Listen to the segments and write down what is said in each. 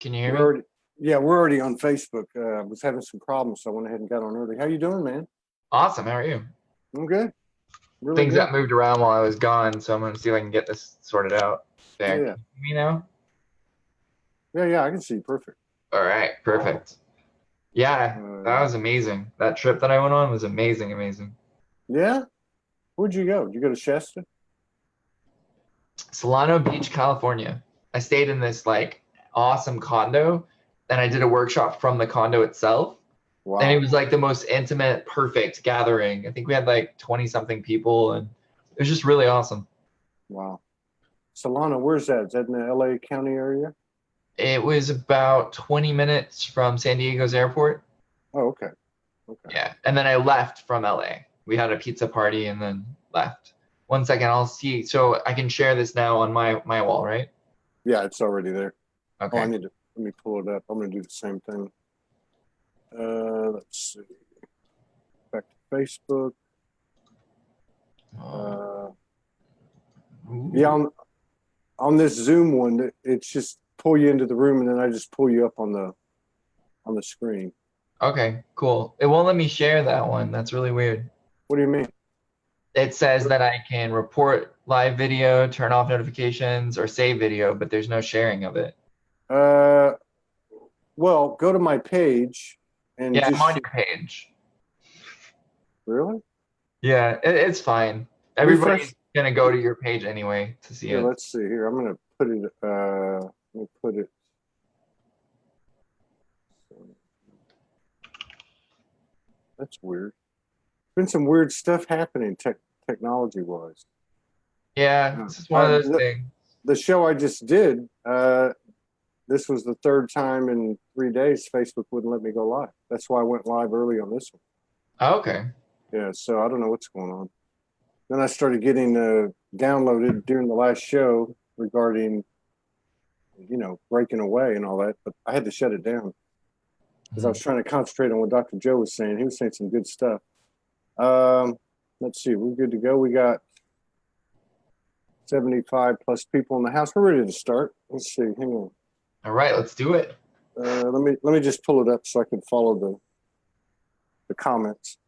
Can you hear We're me? already, yeah, we're already on Facebook. I was having some problems, so I went ahead and got on early. How you doing, man? Awesome. How are you? I'm good. Really Things good. got moved around while I was gone, so I'm gonna see if I can get this sorted out. Yeah, There. yeah, Can you hear me now? yeah. I can see you perfect. All right. Perfect. Yeah, that Uh, was amazing. That trip that I went on was amazing, amazing. yeah. Where'd you go? Did you go to Shasta? Solano Beach, California. I stayed in this like awesome condo, and I did a workshop from the condo itself. And it Wow, was like the most intimate, perfect gathering. I think we had like 20 something people, and it was just really awesome. wow. Solana, where's that? Is that in the LA County area? It was about 20 minutes from San Diego's airport. Oh, okay, okay. Yeah. And then I left from LA. We had a pizza party and then left. One second, I'll see. So I can share this now on my wall, right? Yeah, it's already there. Oh, I Okay. need to let me pull it up. I'm gonna do the same thing. Let's see. Back to Facebook. Oh, Uh, yeah, ooh. on this Zoom one, it's just pull you into the room, and then I just pull you up on the screen. Okay, cool. It won't let me share that one. That's really weird. What do you mean? It says that I can report live video, turn off notifications, or save video, but there's no sharing of it. Uh, well, go to my page and Yeah, I'm on just your page. really Yeah, it's fine. refresh. Everybody's gonna go to your page anyway to see Here, it. let's see. Here, I'm gonna put it. Let me put it. That's weird. Been some weird stuff happening technology wise. Yeah, Uh, this is one of those the things. show I just did. This was the third time in 3 days Facebook wouldn't let me go live. That's why I went live early on this one. Oh, okay. Yeah, so I don't know what's going on. Then I started getting downloaded during the last show regarding, breaking away and all that, but I had to shut it down because I was trying to concentrate on what Dr. Joe was saying. He was saying some good stuff. Um, let's see, we're good to go. We got 75 plus people in the house. We're ready to start. Let's see. Hang on. All right, let's do it. Let me just pull it up so I can follow the comments.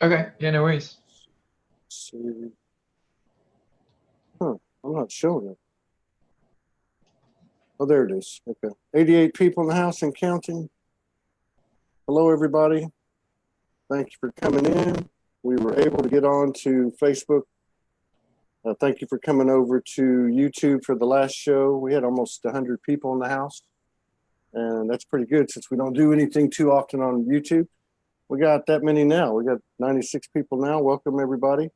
Okay, yeah, no worries. Let's see. Huh, I'm not showing it. Oh, there it is. Okay. 88 people in the house and counting. Hello, everybody. Thank you for coming in. We were able to get on to Facebook. Thank you for coming over to YouTube for the last show. We had almost 100 people in the house, and that's pretty good since we don't do anything too often on YouTube. We got that many now. We got 96 people now. Welcome, everybody.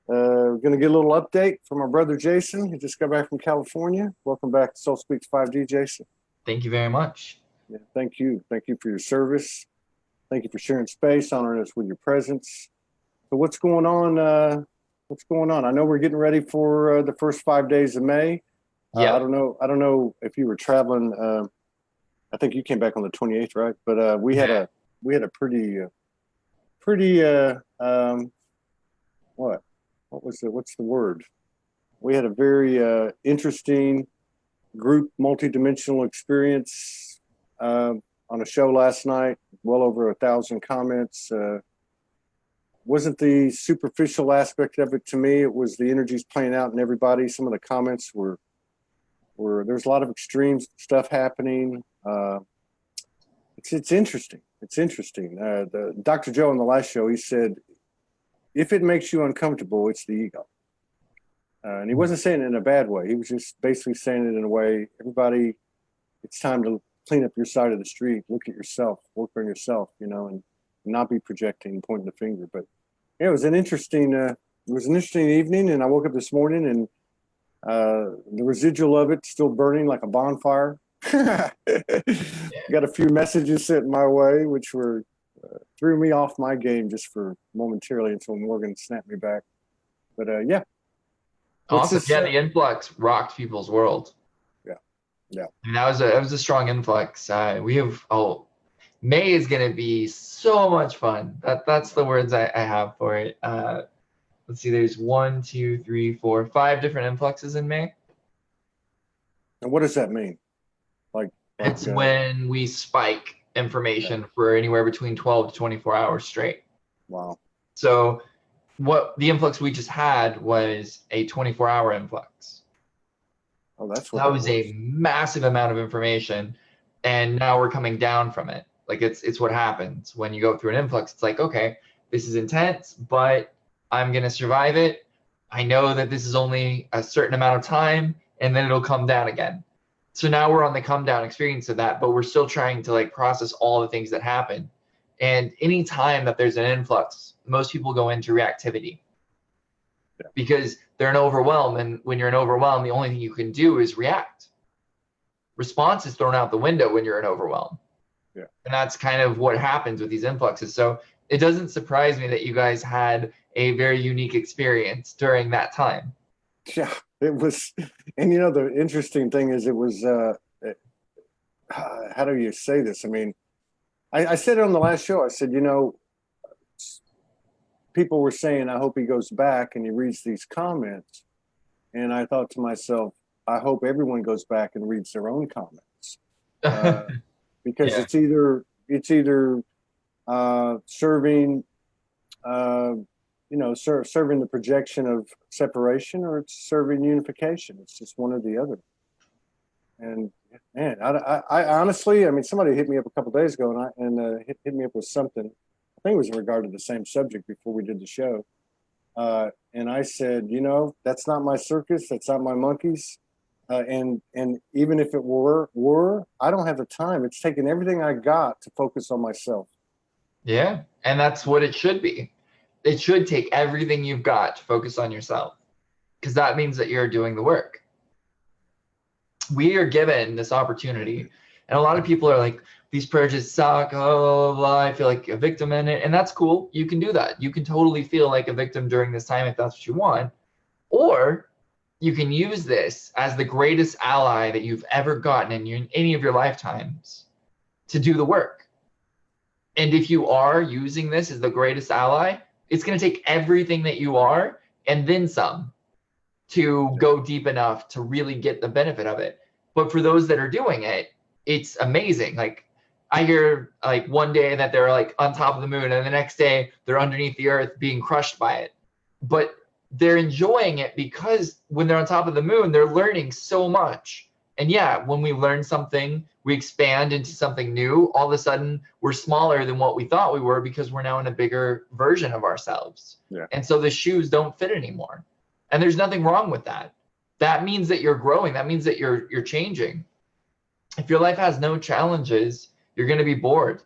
We're going to get a little update from our brother Jason. He just got back from California. Welcome back to Soul Speaks 5D, Jason. Thank you very much. Yeah, thank you. Thank you for your service. Thank you for sharing space, honoring us with your presence. So what's going on? What's going on? I know we're getting ready for the first 5 days of May. I Yep. don't know. I don't know if you were traveling. I think you came back on the 28th, right? But we had a pretty what was it? What's the word? We had a very interesting group multidimensional experience on a show last night. Well over 1,000 comments. Wasn't the superficial aspect of it to me. It was the energies playing out in everybody. Some of the comments were there's a lot of extreme stuff happening. It's interesting. It's interesting. The Dr. Joe on the last show, he said, if it makes you uncomfortable, it's the ego. And he wasn't saying it in a bad way. He was just basically saying it in a way, everybody, it's time to clean up your side of the street, look at yourself, work on yourself, and not be projecting, pointing the finger. But yeah, it was an interesting evening. And I woke up this morning and the residual of it still burning like a bonfire. Got a few messages sent my way, which were threw me off my game just for momentarily until Morgan snapped me back. But yeah, what's Awesome. this? Yeah, the influx rocked people's world. Yeah, yeah. And that was a strong influx. We have May is gonna be so much fun. That's the words I have for it. Let's see, there's 1, 2, 3, 4, 5 different influxes in May. And what does that mean? Like It's Okay. when we spike information for anywhere between 12 to 24 hours straight. Wow. So what the influx we just had was a 24-hour influx. Oh, that's what That that was was. a massive amount of information, and now we're coming down from it. Like it's what happens when you go through an influx. It's like, okay, this is intense, but I'm gonna survive it. I know that this is only a certain amount of time, and then it'll come down again. So now we're on the come down experience of that, but we're still trying to like process all the things that happen. And any time that there's an influx, most people go into reactivity because they're an overwhelm. And when you're an overwhelm, the only thing you can do is react. Response is thrown out the window when you're an overwhelm. Yeah. And that's kind of what happens with these influxes. So it doesn't surprise me that you guys had a very unique experience during that time. Yeah, it was. And the interesting thing is, it was. How do you say this? I mean, I said it on the last show. I said, people were saying, I hope he goes back and he reads these comments. And I thought to myself, I hope everyone goes back and reads their own comments. Because Yeah. it's either serving, serving the projection of separation, or it's serving unification. It's just one or the other. And man, I honestly, I mean, somebody hit me up a couple of days ago and hit me up with something. I think it was in regard to the same subject before we did the show. And I said, that's not my circus. That's not my monkeys. And even if it were, I don't have the time. It's taking everything I got to focus on myself. Yeah. And that's what it should be. It should take everything you've got to focus on yourself, because that means that you're doing the work. We are given this opportunity, and a lot of people are like, these purges suck, blah, blah, blah. I feel like a victim in it. And that's cool. You can do that. You can totally feel like a victim during this time if that's what you want. Or you can use this as the greatest ally that you've ever gotten in any of your lifetimes to do the work. And if you are using this as the greatest ally, it's going to take everything that you are and then some to go deep enough to really get the benefit of it. But for those that are doing it, it's amazing. Like I hear like one day that they're like on top of the moon, and the next day they're underneath the earth being crushed by it. But they're enjoying it because when they're on top of the moon, they're learning so much. And yeah, when we learn something, we expand into something new. All of a sudden, we're smaller than what we thought we were because we're now in a bigger version of ourselves. Yeah. And so the shoes don't fit anymore. And there's nothing wrong with that. That means that you're growing. That means that you're changing. If your life has no challenges, you're going to be bored.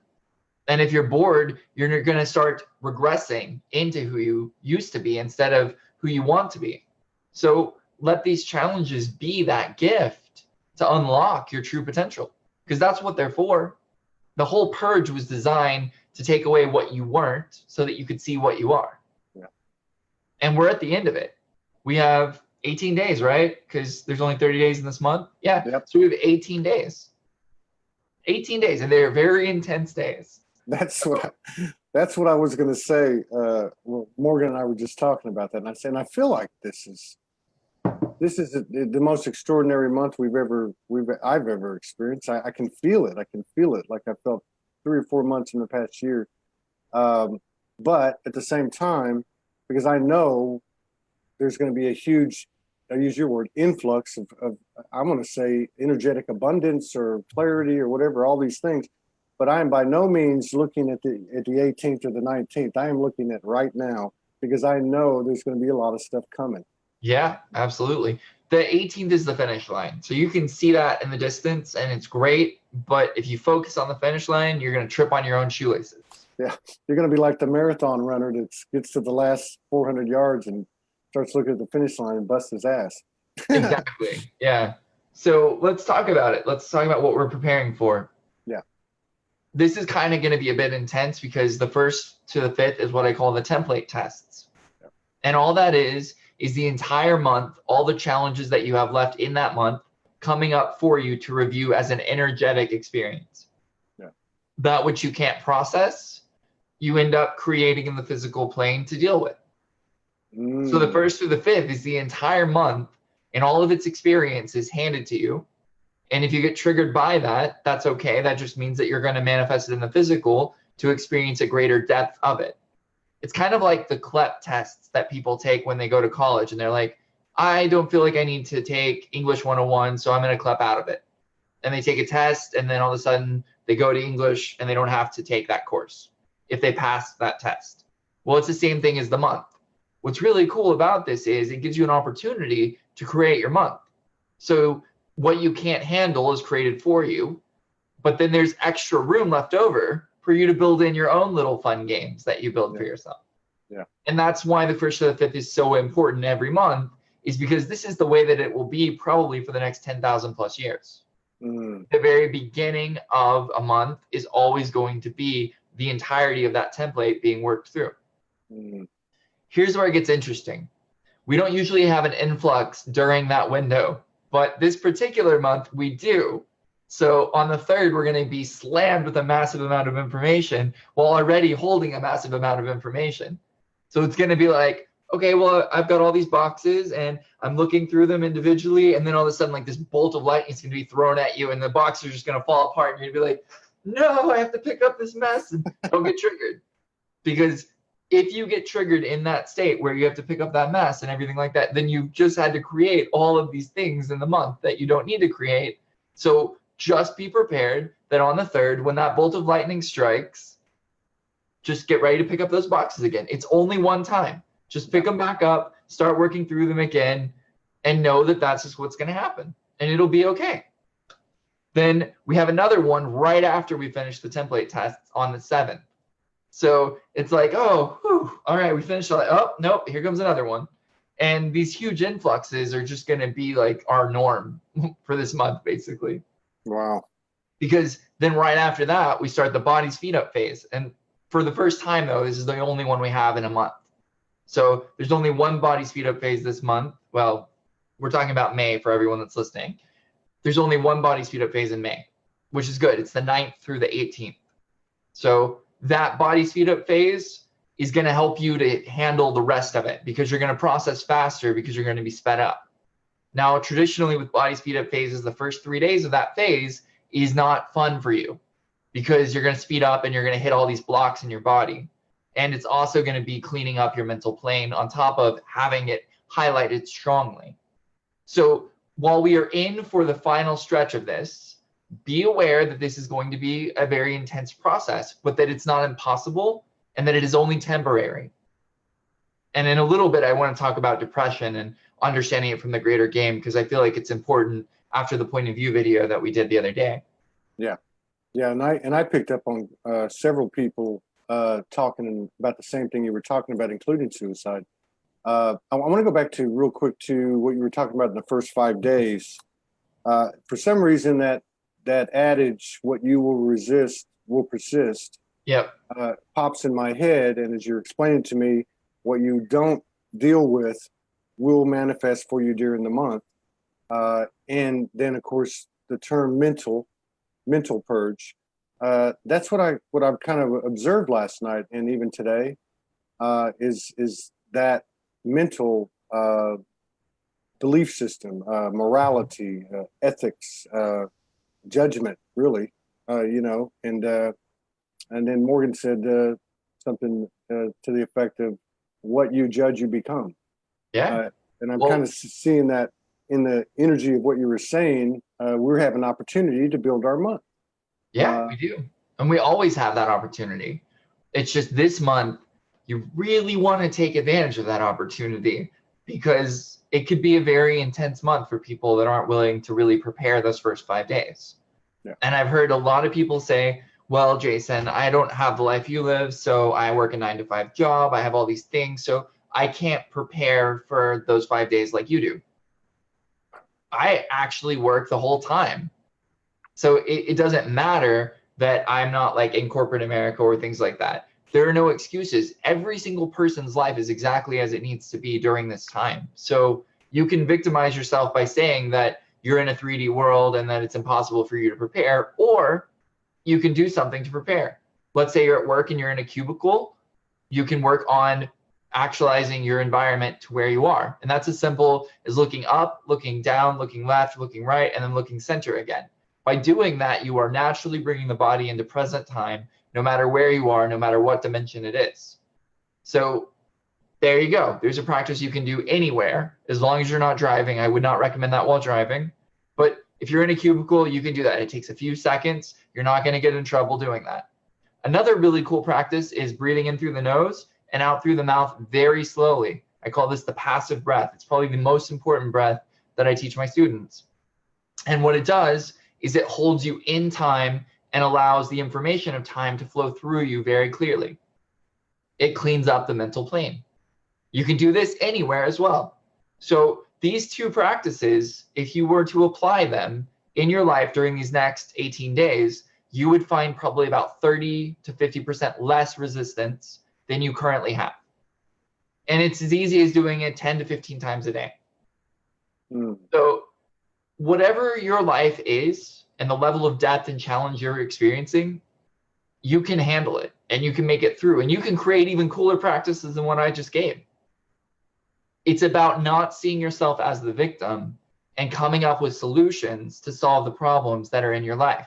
And if you're bored, you're going to start regressing into who you used to be instead of who you want to be. So let these challenges be that gift to unlock your true potential, because that's what they're for. The whole purge was designed to take away what you weren't so that you could see what you are. Yeah. And we're at the end of it. We have 18 days, right? Because there's only 30 days in this month. Yeah. Yep. So we have 18 days. 18 days, and they're very intense days. That's what I was going to say. Well, Morgan and I were just talking about that, and I said, and I feel like this is the most extraordinary month I've ever experienced. I can feel it. I can feel it like I felt 3 or 4 months in the past year. But at the same time, because I know there's going to be a huge, I use your word, influx of I'm going to say energetic abundance or clarity or whatever, all these things. But I am by no means looking at the 18th or the 19th. I am looking at right now, because I know there's going to be a lot of stuff coming. Yeah, absolutely. The 18th is the finish line. So you can see that in the distance, and it's great. But if you focus on the finish line, you're going to trip on your own shoelaces. Yeah, you're going to be like the marathon runner that gets to the last 400 yards and starts looking at the finish line and busts his ass. Exactly. Yeah. So let's talk about it. Let's talk about what we're preparing for. Yeah. This is kind of going to be a bit intense because the 1st to the 5th is what I call the template tests. Yeah. And all that is the entire month, all the challenges that you have left in that month coming up for you to review as an energetic experience. Yeah. That which you can't process, you end up creating in the physical plane to deal with. So the 1st through the 5th is the entire month, and all of its experience is handed to you. And if you get triggered by that, that's okay. That just means that you're going to manifest it in the physical to experience a greater depth of it. It's kind of like the CLEP tests that people take when they go to college and they're like, I don't feel like I need to take English 101, so I'm going to CLEP out of it. And they take a test, and then all of a sudden they go to English and they don't have to take that course if they pass that test. Well, it's the same thing as the month. What's really cool about this is it gives you an opportunity to create your month. So what you can't handle is created for you, but then there's extra room left over for you to build in your own little fun games that you build for yourself. Yeah. And that's why the 1st to the 5th is so important every month, is because this is the way that it will be probably for the next 10,000 plus years. The very beginning of a month is always going to be the entirety of that template being worked through. Here's where it gets interesting. We don't usually have an influx during that window, but this particular month we do. So on the 3rd, we're going to be slammed with a massive amount of information while already holding a massive amount of information. So it's going to be like, okay, well, I've got all these boxes and I'm looking through them individually. And then all of a sudden, like this bolt of lightning is going to be thrown at you and the boxes are just going to fall apart. And you're going to be like, no, I have to pick up this mess. And don't get triggered. Because if you get triggered in that state where you have to pick up that mess and everything like that, then you've just had to create all of these things in the month that you don't need to create. So just be prepared that on the 3rd, when that bolt of lightning strikes, just get ready to pick up those boxes again. It's only one time. Just pick them back up, start working through them again, and know that that's just what's going to happen. And it'll be okay. Then we have another one right after we finish the template tests on the 7th. So it's like, oh, whew, all right, we finished. Oh, nope, here comes another one. And these huge influxes are just going to be like our norm for this month, basically. Wow. Because then right after that, we start the body speed up phase. And for the first time, though, this is the only one we have in a month. So there's only one body speed up phase this month. Well, we're talking about May for everyone that's listening. There's only one body speed up phase in May, which is good. It's the 9th through the 18th. So that body speed up phase is going to help you to handle the rest of it because you're going to process faster because you're going to be sped up. Now, traditionally with body speed up phases, the first 3 days of that phase is not fun for you because you're going to speed up and you're going to hit all these blocks in your body. And it's also going to be cleaning up your mental plane on top of having it highlighted strongly. So while we are in for the final stretch of this, be aware that this is going to be a very intense process, but that it's not impossible and that it is only temporary. And in a little bit, I want to talk about depression and understanding it from the greater game, because I feel like it's important after the point of view video that we did the other day. Yeah. Yeah. And I picked up on several people talking about the same thing you were talking about, including suicide. I want to go back to real quick to what you were talking about in the first 5 days. For some reason, that adage, what you will resist will persist, pops in my head. And as you're explaining to me, what you don't deal with will manifest for you during the month. And then, of course, the term mental purge. That's what I've kind of observed last night and even today, is that mental belief system, morality, ethics, judgment, really, and then Morgan said something to the effect of what you judge, you become. Yeah. And I'm kind of seeing that in the energy of what you were saying. We're having an opportunity to build our month. Yeah, we do. And we always have that opportunity. It's just this month, you really want to take advantage of that opportunity because it could be a very intense month for people that aren't willing to really prepare those first 5 days. Yeah. And I've heard a lot of people say, well, Jason, I don't have the life you live, so I work a 9-to-5 job. I have all these things, so I can't prepare for those 5 days like you do. I actually work the whole time. So it doesn't matter that I'm not like in corporate America or things like that. There are no excuses. Every single person's life is exactly as it needs to be during this time. So you can victimize yourself by saying that you're in a 3D world and that it's impossible for you to prepare, or you can do something to prepare. Let's say you're at work and you're in a cubicle. You can work on actualizing your environment to where you are. And that's as simple as looking up, looking down, looking left, looking right, and then looking center again. By doing that, you are naturally bringing the body into present time, no matter where you are, no matter what dimension it is. So there you go. There's a practice you can do anywhere, as long as you're not driving. I would not recommend that while driving. But if you're in a cubicle, you can do that. It takes a few seconds. You're not going to get in trouble doing that. Another really cool practice is breathing in through the nose and out through the mouth very slowly. I call this the passive breath. It's probably the most important breath that I teach my students. And what it does is it holds you in time and allows the information of time to flow through you very clearly. It cleans up the mental plane. You can do this anywhere as well. So these two practices, if you were to apply them in your life during these next 18 days, you would find probably about 30 to 50% less resistance than you currently have. And it's as easy as doing it 10 to 15 times a day. So whatever your life is and the level of depth and challenge you're experiencing, you can handle it and you can make it through, and you can create even cooler practices than what I just gave. It's about not seeing yourself as the victim and coming up with solutions to solve the problems that are in your life.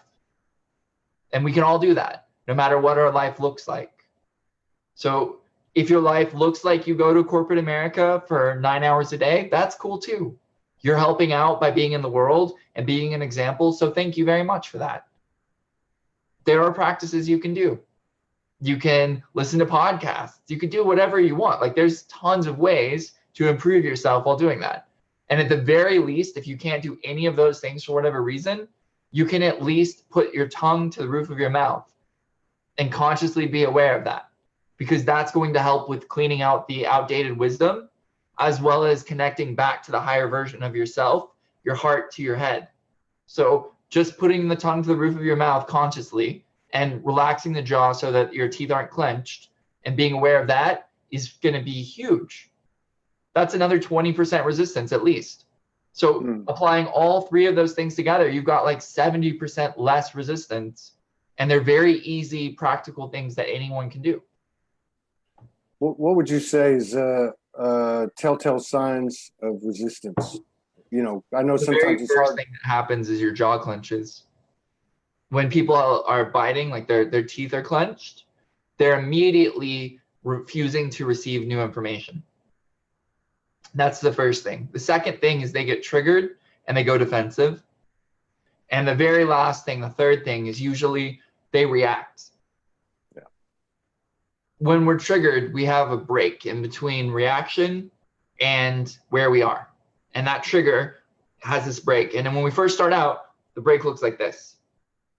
And we can all do that, no matter what our life looks like. So if your life looks like you go to corporate America for 9 hours a day, that's cool too. You're helping out by being in the world and being an example. So thank you very much for that. There are practices you can do. You can listen to podcasts. You can do whatever you want. Like, there's tons of ways to improve yourself while doing that. And at the very least, if you can't do any of those things for whatever reason, you can at least put your tongue to the roof of your mouth and consciously be aware of that, because that's going to help with cleaning out the outdated wisdom, as well as connecting back to the higher version of yourself, your heart to your head. So just putting the tongue to the roof of your mouth consciously and relaxing the jaw so that your teeth aren't clenched and being aware of that is going to be huge. That's another 20% resistance at least. So applying all three of those things together, you've got like 70% less resistance, and they're very easy, practical things that anyone can do. What would you say is telltale signs of resistance? You know, I know sometimes it's hard. The very first thing that happens is your jaw clenches. When people are biting, like their teeth are clenched, they're immediately refusing to receive new information. That's the first thing. The second thing is they get triggered and they go defensive. And the very last thing, the third thing, is usually they react. Yeah. When we're triggered, we have a break in between reaction and where we are. And that trigger has this break. And then when we first start out, the break looks like this.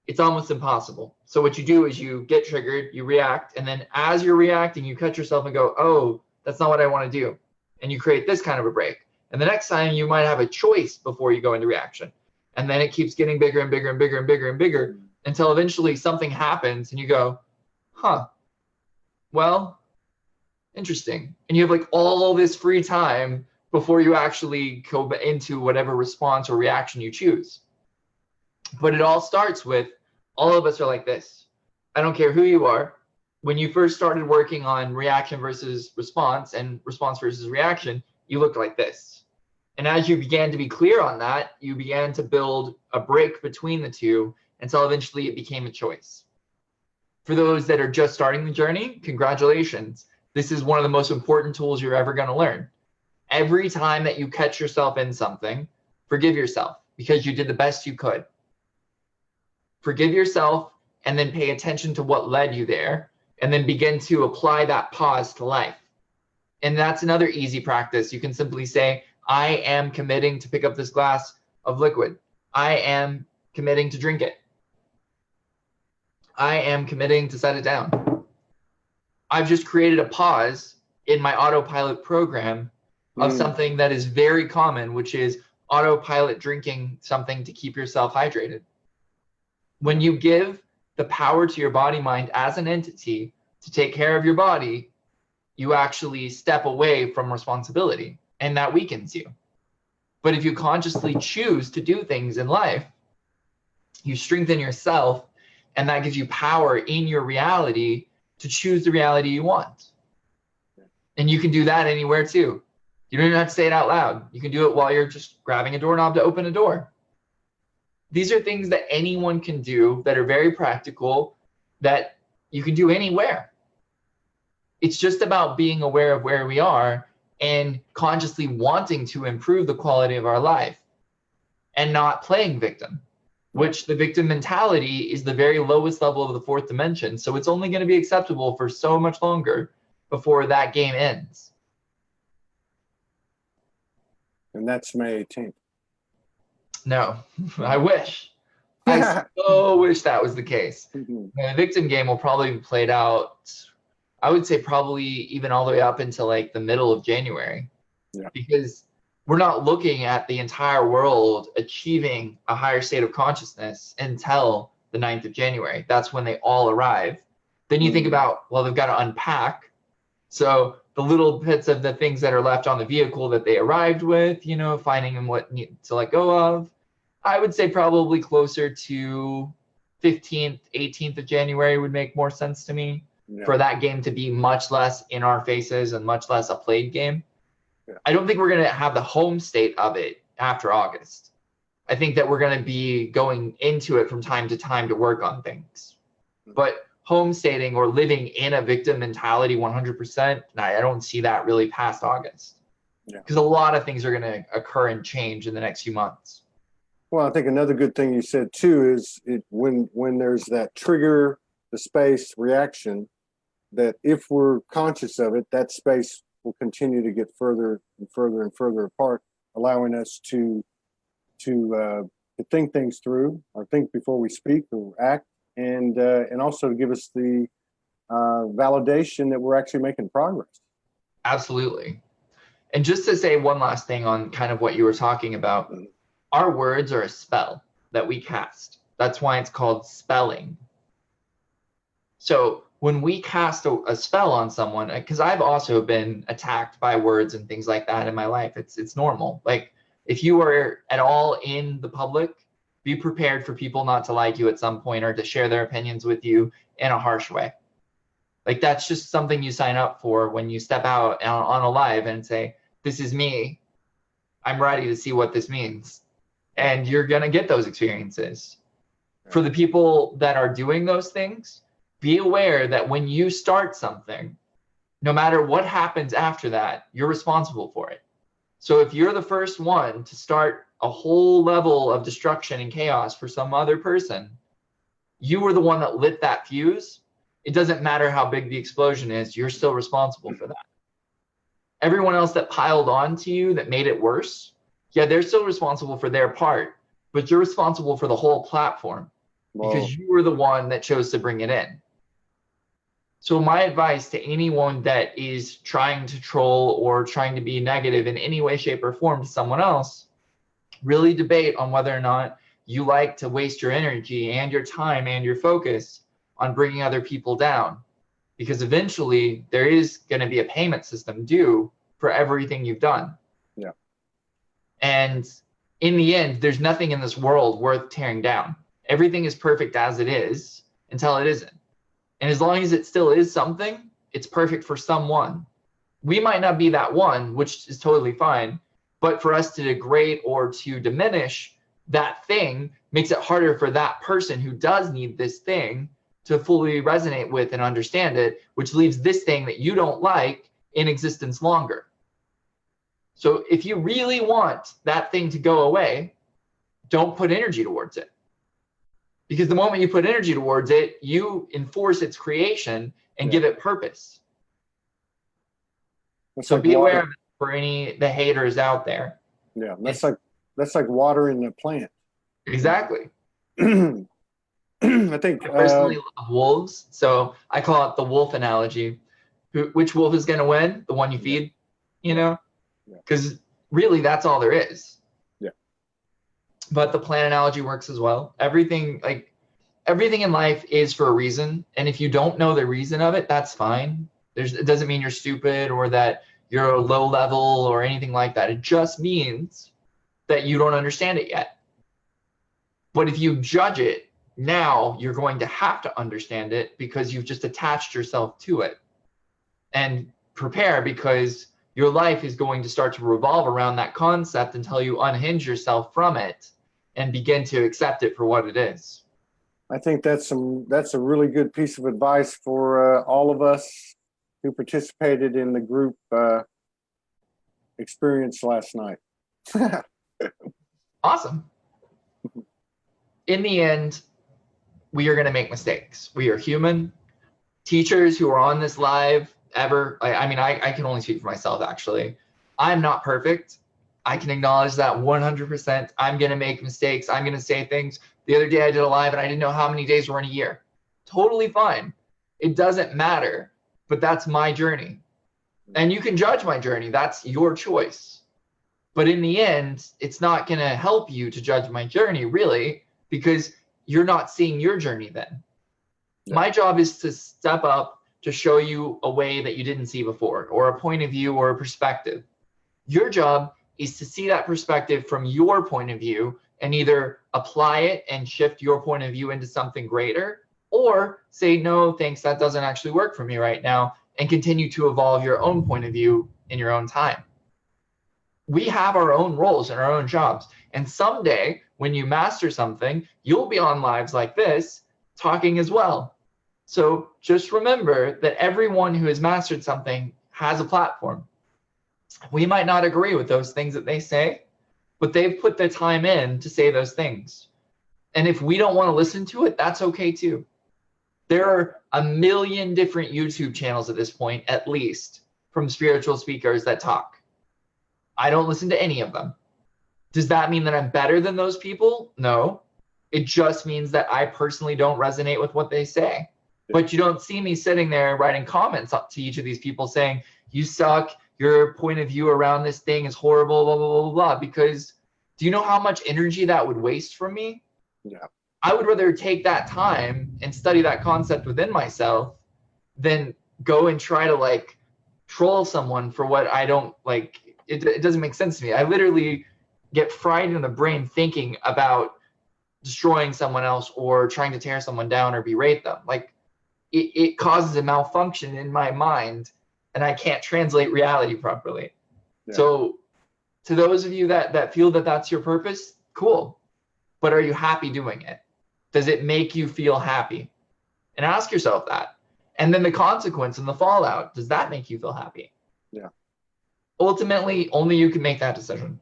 It's almost impossible. So what you do is you get triggered, you react, and then as you're reacting, you catch yourself and go, oh, that's not what I want to do. And you create this kind of a break. And the next time you might have a choice before you go into reaction. And then it keeps getting bigger and bigger and bigger and bigger and bigger until eventually something happens and you go, huh, well, interesting. And you have like all this free time before you actually go into whatever response or reaction you choose. But it all starts with, all of us are like this. I don't care who you are. When you first started working on reaction versus response and response versus reaction, you looked like this. And as you began to be clear on that, you began to build a break between the two until eventually it became a choice. For those that are just starting the journey, congratulations. This is one of the most important tools you're ever going to learn. Every time that you catch yourself in something, forgive yourself because you did the best you could. Forgive yourself and then pay attention to what led you there. And then begin to apply that pause to life. And that's another easy practice. You can simply say, I am committing to pick up this glass of liquid. I am committing to drink it. I am committing to set it down. I've just created a pause in my autopilot program of something that is very common, which is autopilot drinking something to keep yourself hydrated. When you give the power to your body mind as an entity to take care of your body, you actually step away from responsibility, and that weakens you. But if you consciously choose to do things in life, you strengthen yourself, and that gives you power in your reality to choose the reality you want. And you can do that anywhere too. You don't even have to say it out loud. You can do it while you're just grabbing a doorknob to open a door. These are things that anyone can do that are very practical, that you can do anywhere. It's just about being aware of where we are and consciously wanting to improve the quality of our life and not playing victim, which the victim mentality is the very lowest level of the fourth dimension. So it's only going to be acceptable for so much longer before that game ends. And that's May 18th. No, I wish. I so wish that was the case. Mm-hmm. The victim game will probably be played out, I would say probably even all the way up until like the middle of January. Yeah. Because we're not looking at the entire world achieving a higher state of consciousness until the 9th of January. That's when they all arrive. Then you think about, well, they've got to unpack. So the little bits of the things that are left on the vehicle that they arrived with, you know, finding them what to let go of. I would say probably closer to 15th, 18th of January would make more sense to me, for that game to be much less in our faces and much less a played game. Yeah. I don't think we're going to have the home state of it after August. I think that we're going to be going into it from time to time to work on things. But home stating or living in a victim mentality 100%, I don't see that really past August. Because a lot of things are going to occur and change in the next few months. Well, I think another good thing you said too is when there's that trigger, the space reaction, that if we're conscious of it, that space will continue to get further and further and further apart, allowing us to think things through, or think before we speak or act, and also to give us the validation that we're actually making progress. Absolutely. And just to say one last thing on kind of what you were talking about, our words are a spell that we cast. That's why it's called spelling. So when we cast a spell on someone, because I've also been attacked by words and things like that in my life, it's normal. Like if you are at all in the public, be prepared for people not to like you at some point or to share their opinions with you in a harsh way. Like that's just something you sign up for when you step out on a live and say, this is me. I'm ready to see what this means. And you're going to get those experiences. For the people that are doing those things, be aware that when you start something, no matter what happens after that, you're responsible for it. So if you're the first one to start a whole level of destruction and chaos for some other person, you were the one that lit that fuse. It doesn't matter how big the explosion is, you're still responsible for that. Everyone else that piled on to you that made it worse, yeah, they're still responsible for their part, but you're responsible for the whole platform. Whoa. Because you were the one that chose to bring it in. So my advice to anyone that is trying to troll or trying to be negative in any way, shape, or form to someone else, really debate on whether or not you like to waste your energy and your time and your focus on bringing other people down. Because eventually there is going to be a payment system due for everything you've done. Yeah. And in the end, there's nothing in this world worth tearing down. Everything is perfect as it is until it isn't. And as long as it still is something, it's perfect for someone. We might not be that one, which is totally fine. But for us to degrade or to diminish that thing makes it harder for that person who does need this thing to fully resonate with and understand it, which leaves this thing that you don't like in existence longer. So if you really want that thing to go away, don't put energy towards it. Because the moment you put energy towards it, you enforce its creation and give it purpose. So like be aware of it for the haters out there. Yeah, that's like watering a plant. Exactly. I think I personally love wolves, so I call it the wolf analogy. Which wolf is going to win? The one you feed, you know? Because really, that's all there is. Yeah. But the plant analogy works as well. Everything in life is for a reason, and if you don't know the reason of it, that's fine. It doesn't mean you're stupid or that you're a low level or anything like that. It just means that you don't understand it yet. But if you judge it, now you're going to have to understand it because you've just attached yourself to it. And prepare, because your life is going to start to revolve around that concept until you unhinge yourself from it and begin to accept it for what it is. I think that's a really good piece of advice for all of us who participated in the group experience last night. Awesome. In the end, we are going to make mistakes. We are human. Teachers who are on this live I can only speak for myself, actually. I'm not perfect. I can acknowledge that 100%. I'm going to make mistakes. I'm going to say things. The other day I did a live and I didn't know how many days were in a year. Totally fine. It doesn't matter, but that's my journey. And you can judge my journey. That's your choice. But in the end, it's not going to help you to judge my journey, really, because you're not seeing your journey then. Yeah. My job is to step up to show you a way that you didn't see before, or a point of view or a perspective. Your job is to see that perspective from your point of view and either apply it and shift your point of view into something greater, or say, no, thanks, that doesn't actually work for me right now, and continue to evolve your own point of view in your own time. We have our own roles and our own jobs. And someday when you master something, you'll be on lives like this talking as well. So just remember that everyone who has mastered something has a platform. We might not agree with those things that they say, but they've put the time in to say those things. And if we don't want to listen to it, that's okay too. There are a million different YouTube channels at this point, at least, from spiritual speakers that talk. I don't listen to any of them. Does that mean that I'm better than those people? No. It just means that I personally don't resonate with what they say. But you don't see me sitting there writing comments up to each of these people saying, you suck, your point of view around this thing is horrible, blah, blah, blah, blah, blah. Because do you know how much energy that would waste from me? Yeah. I would rather take that time and study that concept within myself than go and try to troll someone for what I don't like. It doesn't make sense to me. I literally get fried in the brain thinking about destroying someone else or trying to tear someone down or berate them. It causes a malfunction in my mind, and I can't translate reality properly. Yeah. So to those of you that feel that that's your purpose, cool. But are you happy doing it? Does it make you feel happy? And ask yourself that. And then the consequence and the fallout, does that make you feel happy? Yeah. Ultimately, only you can make that decision.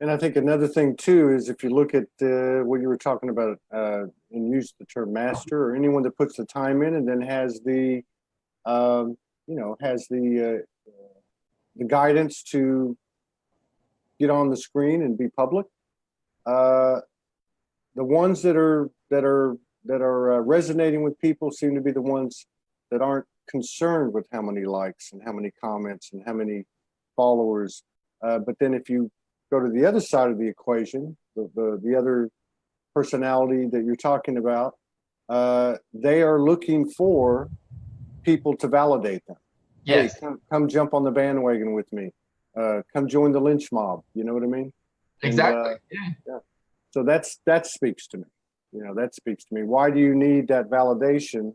And I think another thing too is if you look at what you were talking about and use the term master, or anyone that puts the time in and then has the the guidance to get on the screen and be public. The ones that are resonating with people seem to be the ones that aren't concerned with how many likes and how many comments and how many followers. But then if you go to the other side of the equation, the other personality that you're talking about, they are looking for people to validate them. Yes. Hey, come jump on the bandwagon with me. Come join the lynch mob. You know what I mean? Exactly. Yeah. So that speaks to me. That speaks to me. Why do you need that validation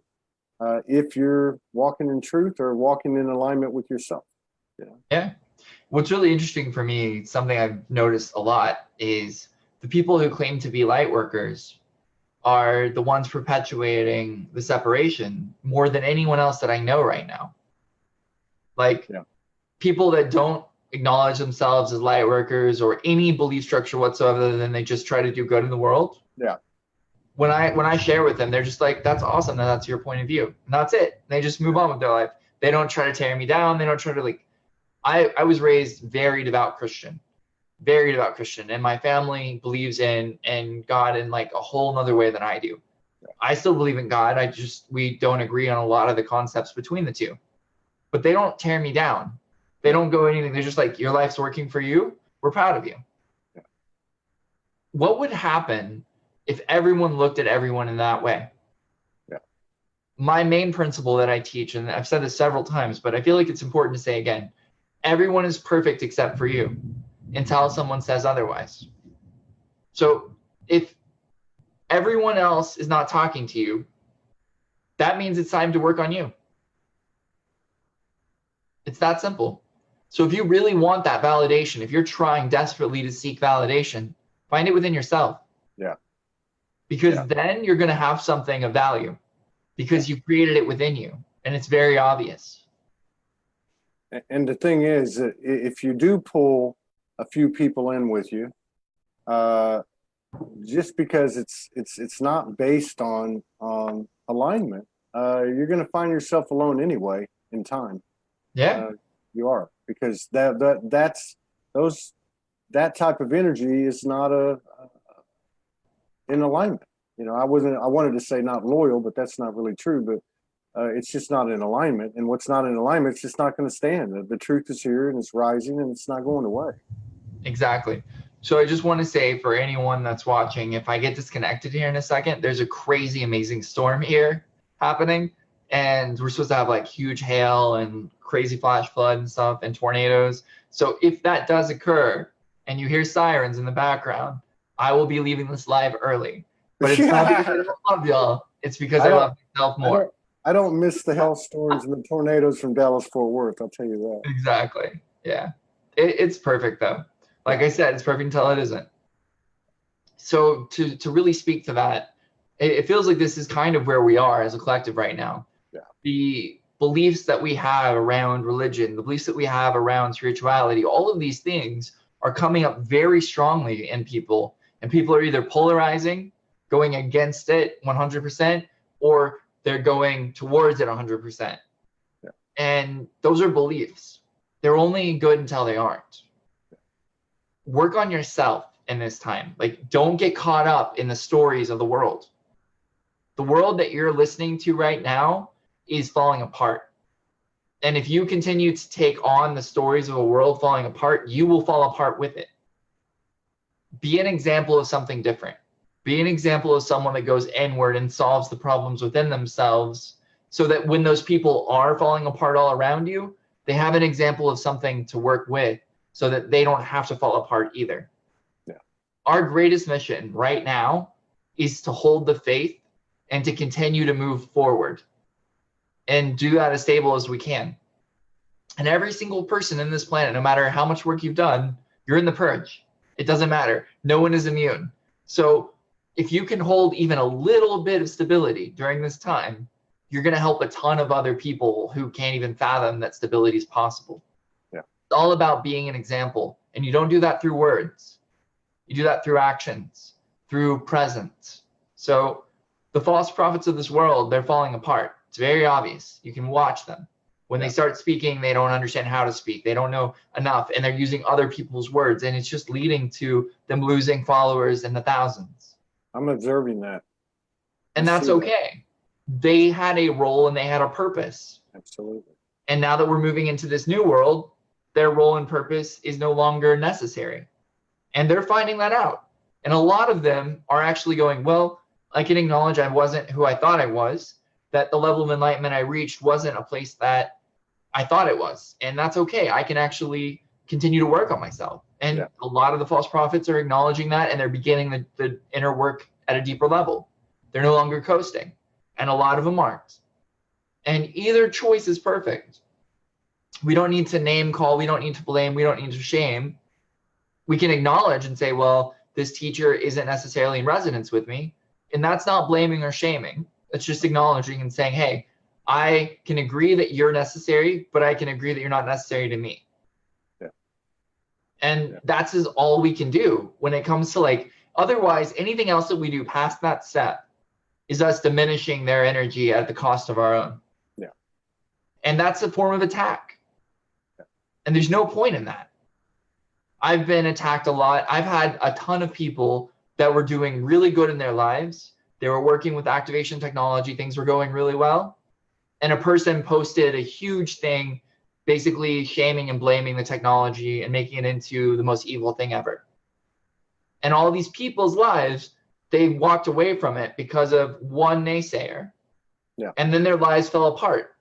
if you're walking in truth or walking in alignment with yourself? Yeah. What's really interesting for me, something I've noticed a lot, is the people who claim to be light workers are the ones perpetuating the separation more than anyone else that I know right now. People that don't acknowledge themselves as light workers or any belief structure whatsoever, then they just try to do good in the world. Yeah. When I share with them, they're just like, that's awesome, that's your point of view. And that's it. They just move on with their life. They don't try to tear me down. They don't try to I was raised very devout Christian, and my family believes in God in a whole nother way than I do. I still believe in God. We don't agree on a lot of the concepts between the two, but they don't tear me down. They don't go anything. They're just like, your life's working for you. We're proud of you. Yeah. What would happen if everyone looked at everyone in that way? Yeah. My main principle that I teach, and I've said this several times, but I feel like it's important to say again, everyone is perfect except for you until someone says otherwise. So if everyone else is not talking to you, that means it's time to work on you. It's that simple. So if you really want that validation, if you're trying desperately to seek validation, find it within yourself. Yeah. Because then you're going to have something of value because you created it within you and it's very obvious. And the thing is, if you do pull a few people in with you, just because it's not based on alignment, you're going to find yourself alone anyway in time. Yeah. You are, because that type of energy is not in alignment. You know, I wanted to say not loyal, but that's not really true. But it's just not in alignment, and what's not in alignment, it's just not going to stand. The truth is here, and it's rising, and it's not going away. Exactly. So I just want to say, for anyone that's watching, if I get disconnected here in a second, there's a crazy, amazing storm here happening. And we're supposed to have like huge hail and crazy flash flood and stuff and tornadoes. So if that does occur and you hear sirens in the background, I will be leaving this live early. But it's not because I don't love y'all. It's because I love myself more. I don't miss the hail storms and the tornadoes from Dallas-Fort Worth. I'll tell you that. Exactly. Yeah. It's perfect though. Like I said, it's perfect until it isn't. So to really speak to that, it feels like this is kind of where we are as a collective right now. Yeah. The beliefs that we have around religion, the beliefs that we have around spirituality, all of these things are coming up very strongly in people. And people are either polarizing, going against it 100%, or they're going towards it 100%. Yeah. And those are beliefs. They're only good until they aren't. Work on yourself in this time. Like, don't get caught up in the stories of the world. The world that you're listening to right now is falling apart. And if you continue to take on the stories of a world falling apart, you will fall apart with it. Be an example of something different. Be an example of someone that goes inward and solves the problems within themselves, so that when those people are falling apart all around you, they have an example of something to work with so that they don't have to fall apart either. Yeah. Our greatest mission right now is to hold the faith and to continue to move forward and do that as stable as we can. And every single person in this planet, no matter how much work you've done, you're in the purge. It doesn't matter. No one is immune. So if you can hold even a little bit of stability during this time, you're going to help a ton of other people who can't even fathom that stability is possible. Yeah. It's all about being an example. And you don't do that through words. You do that through actions, through presence. So the false prophets of this world, they're falling apart. It's very obvious. You can watch them. When they start speaking, they don't understand how to speak. They don't know enough, and they're using other people's words, and it's just leading to them losing followers in the thousands. I'm observing that. And that's okay. They had a role and they had a purpose. Absolutely. And now that we're moving into this new world, their role and purpose is no longer necessary. And they're finding that out. And a lot of them are actually going, well, I can acknowledge I wasn't who I thought I was, that the level of enlightenment I reached wasn't a place that I thought it was. And that's okay. I can actually continue to work on myself. And a lot of the false prophets are acknowledging that, and they're beginning the inner work at a deeper level. They're no longer coasting. And a lot of them aren't. And either choice is perfect. We don't need to name call. We don't need to blame. We don't need to shame. We can acknowledge and say, well, this teacher isn't necessarily in resonance with me. And that's not blaming or shaming. It's just acknowledging and saying, hey, I can agree that you're necessary, but I can agree that you're not necessary to me. Yeah. And that's is all we can do when it comes to, like, otherwise anything else that we do past that step is us diminishing their energy at the cost of our own. Yeah. And that's a form of attack. Yeah. And there's no point in that. I've been attacked a lot. I've had a ton of people that were doing really good in their lives. They were working with activation technology. Things were going really well. And a person posted a huge thing, basically shaming and blaming the technology and making it into the most evil thing ever. And all these people's lives, they walked away from it because of one naysayer. Yeah. And then their lives fell apart.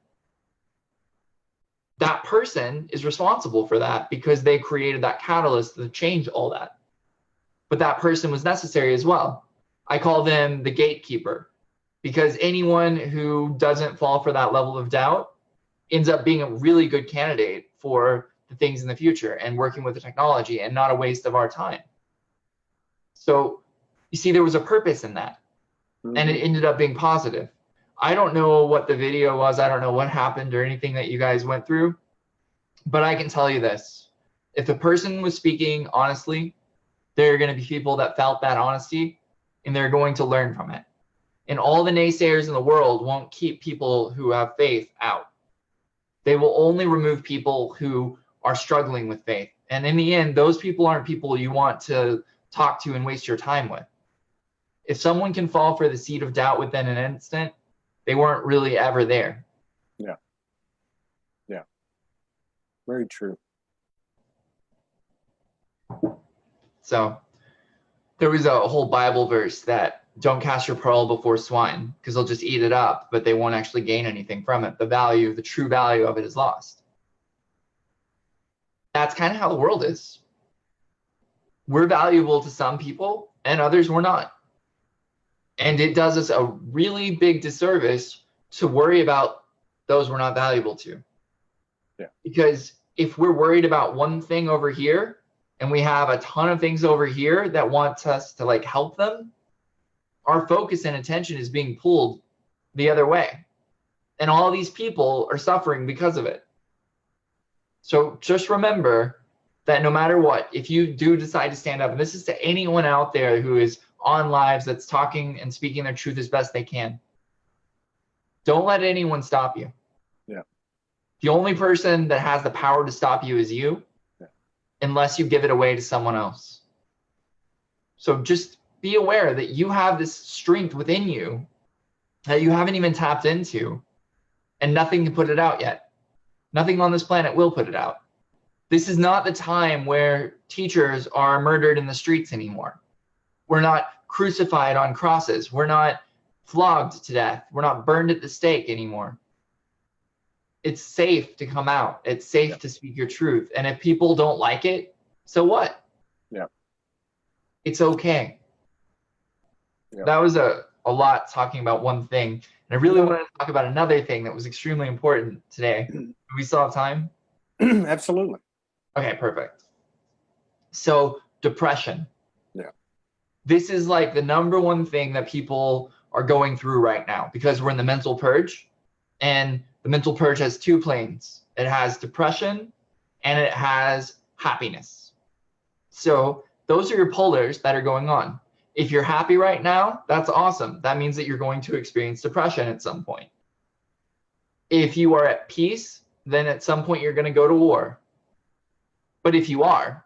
That person is responsible for that because they created that catalyst to change all that. But that person was necessary as well. I call them the gatekeeper, because anyone who doesn't fall for that level of doubt ends up being a really good candidate for the things in the future and working with the technology, and not a waste of our time. So you see, there was a purpose in that, and it ended up being positive. I don't know what the video was. I don't know what happened or anything that you guys went through, but I can tell you this. If the person was speaking honestly, there are going to be people that felt that honesty, and they're going to learn from it. And all the naysayers in the world won't keep people who have faith out. They will only remove people who are struggling with faith. And in the end, those people aren't people you want to talk to and waste your time with. If someone can fall for the seed of doubt within an instant, they weren't really ever there. Yeah. Yeah. Very true. So there was a whole Bible verse that don't cast your pearl before swine, because they'll just eat it up, but they won't actually gain anything from it. The true value of it is lost. That's kind of how the world is. We're valuable to some people and others we're not. And it does us a really big disservice to worry about those we're not valuable to. Yeah. Because if we're worried about one thing over here and we have a ton of things over here that want us to like help them, our focus and attention is being pulled the other way. And all these people are suffering because of it. So just remember that no matter what, if you do decide to stand up, and this is to anyone out there who is on lives that's talking and speaking their truth as best they can, don't let anyone stop you. Yeah. The only person that has the power to stop you is you, unless you give it away to someone else. So just be aware that you have this strength within you that you haven't even tapped into, and nothing can put it out yet. Nothing on this planet will put it out. This is not the time where teachers are murdered in the streets anymore. We're not crucified on crosses. We're not flogged to death. We're not burned at the stake anymore. It's safe to come out. It's safe to speak your truth. And if people don't like it, so what? Yeah. It's okay. Yeah. That was a lot talking about one thing. And I really wanted to talk about another thing that was extremely important today. Do we still have time? Absolutely. Okay, perfect. So depression. Yeah. This is like the number one thing that people are going through right now, because we're in the mental purge, and the mental purge has two planes. It has depression and it has happiness. So those are your polars that are going on. If you're happy right now, that's awesome. That means that you're going to experience depression at some point. If you are at peace, then at some point you're going to go to war. But if you are,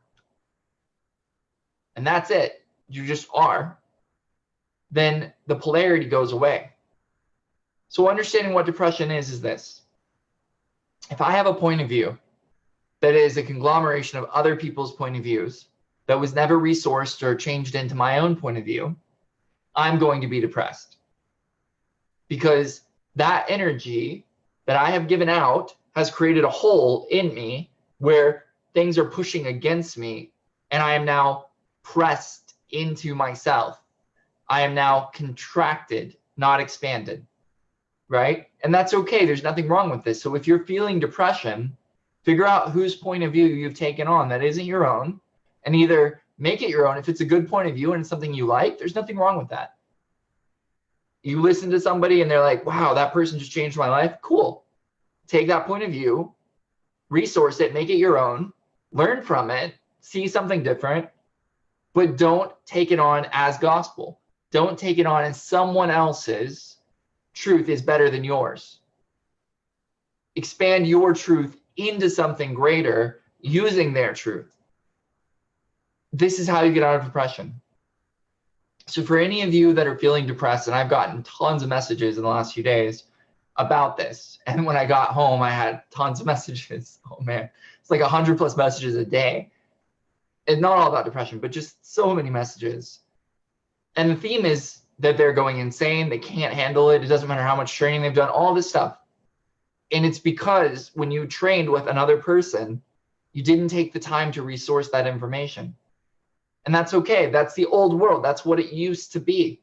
and that's it, you just are, then the polarity goes away. So understanding what depression is this. If I have a point of view that is a conglomeration of other people's point of views that was never resourced or changed into my own point of view, I'm going to be depressed. Because that energy that I have given out has created a hole in me where things are pushing against me, and I am now pressed into myself. I am now contracted, not expanded, right? And that's okay. There's nothing wrong with this. So if you're feeling depression, figure out whose point of view you've taken on that isn't your own, and either make it your own. If it's a good point of view and it's something you like, there's nothing wrong with that. You listen to somebody and they're like, wow, that person just changed my life. Cool. Take that point of view, resource it, make it your own, learn from it, see something different, but don't take it on as gospel. Don't take it on as someone else's truth is better than yours. Expand your truth into something greater using their truth. This is how you get out of depression. So for any of you that are feeling depressed, and I've gotten tons of messages in the last few days about this, and when I got home, I had tons of messages. Oh man, it's like 100+ messages a day. And not all about depression, but just so many messages. And the theme is that they're going insane. They can't handle it. It doesn't matter how much training they've done, all this stuff. And it's because when you trained with another person, you didn't take the time to resource that information. And that's okay. That's the old world. That's what it used to be.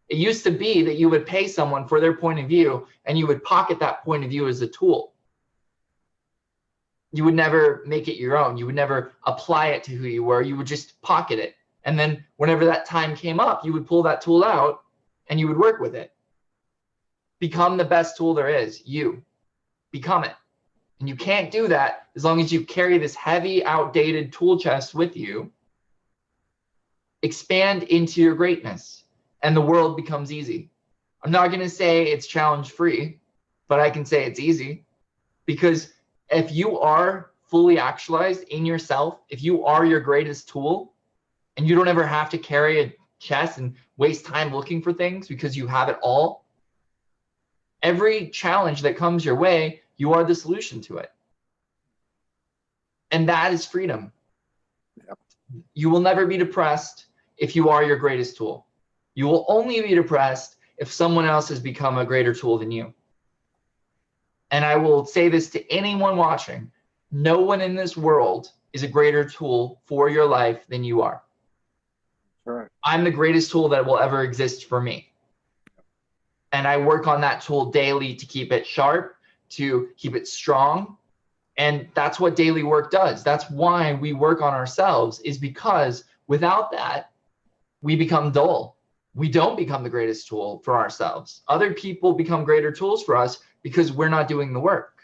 It used to be that you would pay someone for their point of view and you would pocket that point of view as a tool. You would never make it your own. You would never apply it to who you were. You would just pocket it. And then whenever that time came up, you would pull that tool out and you would work with it. Become the best tool there is. You. Become it. And you can't do that as long as you carry this heavy, outdated tool chest with you. Expand into your greatness, and the world becomes easy. I'm not going to say it's challenge-free, but I can say it's easy. Because if you are fully actualized in yourself, if you are your greatest tool, and you don't ever have to carry a chest and waste time looking for things because you have it all, every challenge that comes your way, you are the solution to it. And that is freedom. Yep. You will never be depressed if you are your greatest tool. You will only be depressed if someone else has become a greater tool than you. And I will say this to anyone watching, no one in this world is a greater tool for your life than you are. Right. I'm the greatest tool that will ever exist for me. And I work on that tool daily to keep it sharp, to keep it strong. And that's what daily work does. That's why we work on ourselves, is because without that, we become dull. We don't become the greatest tool for ourselves. Other people become greater tools for us because we're not doing the work.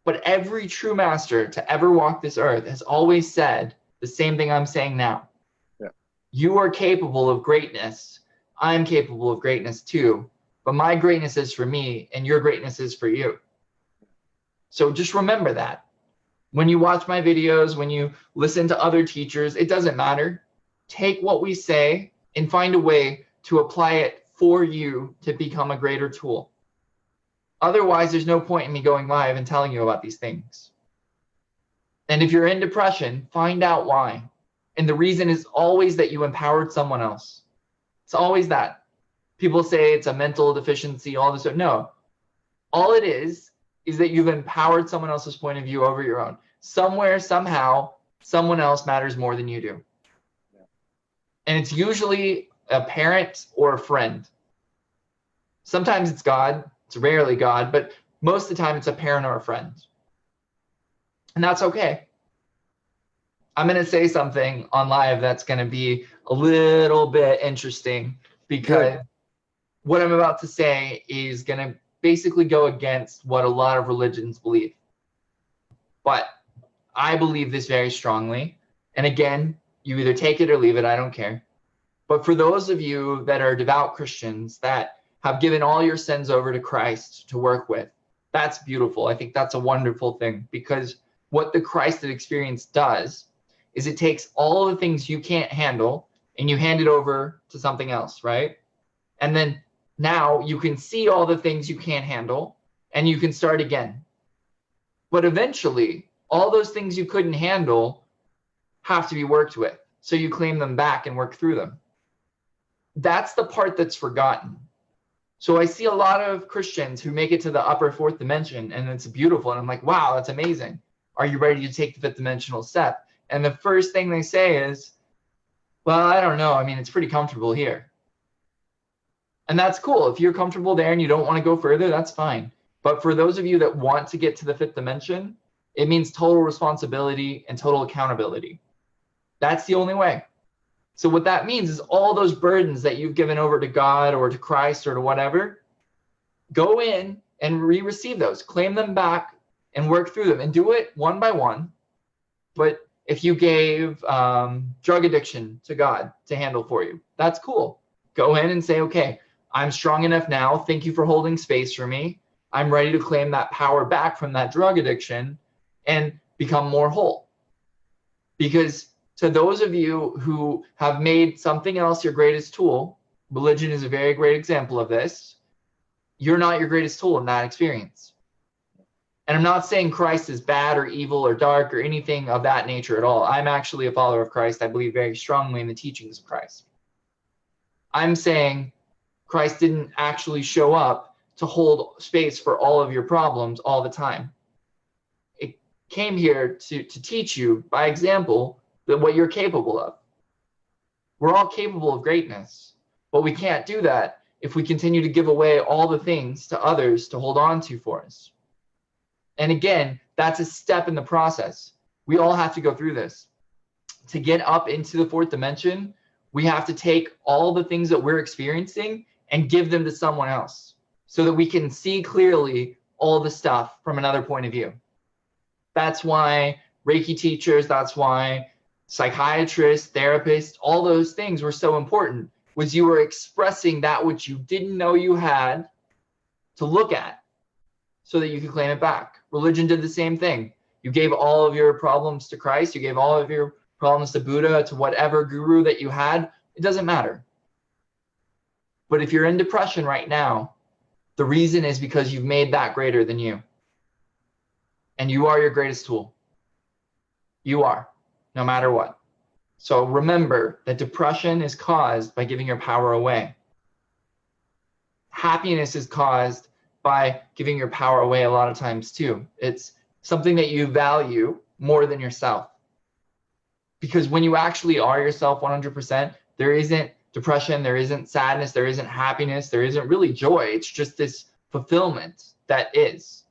But every true master to ever walk this earth has always said the same thing I'm saying now. Yeah. You are capable of greatness. I'm capable of greatness too. But my greatness is for me and your greatness is for you. So just remember that. When you watch my videos, when you listen to other teachers, it doesn't matter. Take what we say and find a way to apply it for you to become a greater tool. Otherwise, there's no point in me going live and telling you about these things. And if you're in depression, find out why. And the reason is always that you empowered someone else. It's always that. People say it's a mental deficiency, all this. No. All it is that you've empowered someone else's point of view over your own. Somewhere, somehow, someone else matters more than you do. Yeah. And it's usually a parent or a friend. Sometimes it's God. It's rarely God, but most of the time it's a parent or a friend. And that's okay. I'm going to say something on live that's going to be a little bit interesting, because what I'm about to say is going to basically go against what a lot of religions believe. But I believe this very strongly. And again, you either take it or leave it. I don't care. But for those of you that are devout Christians that have given all your sins over to Christ to work with, that's beautiful. I think that's a wonderful thing, because what the Christed experience does is it takes all the things you can't handle and you hand it over to something else, right? And then now you can see all the things you can't handle and you can start again. But eventually, all those things you couldn't handle have to be worked with. So you claim them back and work through them. That's the part that's forgotten. So I see a lot of Christians who make it to the upper fourth dimension, and it's beautiful. And I'm like, wow, that's amazing. Are you ready to take the fifth dimensional step? And the first thing they say is, well, I don't know. I mean, it's pretty comfortable here. And that's cool. If you're comfortable there and you don't want to go further, that's fine. But for those of you that want to get to the fifth dimension, it means total responsibility and total accountability. That's the only way. So what that means is all those burdens that you've given over to God or to Christ or to whatever, go in and receive those, claim them back and work through them, and do it one by one. But if you gave drug addiction to God to handle for you, that's cool. Go in and say, okay, I'm strong enough now. Thank you for holding space for me. I'm ready to claim that power back from that drug addiction and become more whole. Because to those of you who have made something else your greatest tool, religion is a very great example of this, you're not your greatest tool in that experience. And I'm not saying Christ is bad or evil or dark or anything of that nature at all. I'm actually a follower of Christ. I believe very strongly in the teachings of Christ. I'm saying Christ didn't actually show up to hold space for all of your problems all the time. It came here to teach you by example that what you're capable of. We're all capable of greatness, but we can't do that if we continue to give away all the things to others to hold on to for us. And again, that's a step in the process. We all have to go through this. To get up into the fourth dimension, we have to take all the things that we're experiencing and give them to someone else so that we can see clearly all the stuff from another point of view. That's why Reiki teachers, that's why psychiatrists, therapists, all those things were so important, was you were expressing that which you didn't know you had to look at so that you could claim it back. Religion did the same thing. You gave all of your problems to Christ, you gave all of your problems to Buddha, to whatever guru that you had. It doesn't matter. But if you're in depression right now, the reason is because you've made that greater than you. And you are your greatest tool. You are, no matter what. So remember that depression is caused by giving your power away. Happiness is caused by giving your power away a lot of times too. It's something that you value more than yourself. Because when you actually are yourself 100%, there isn't depression, there isn't sadness, there isn't happiness, there isn't really joy. It's just this fulfillment that is.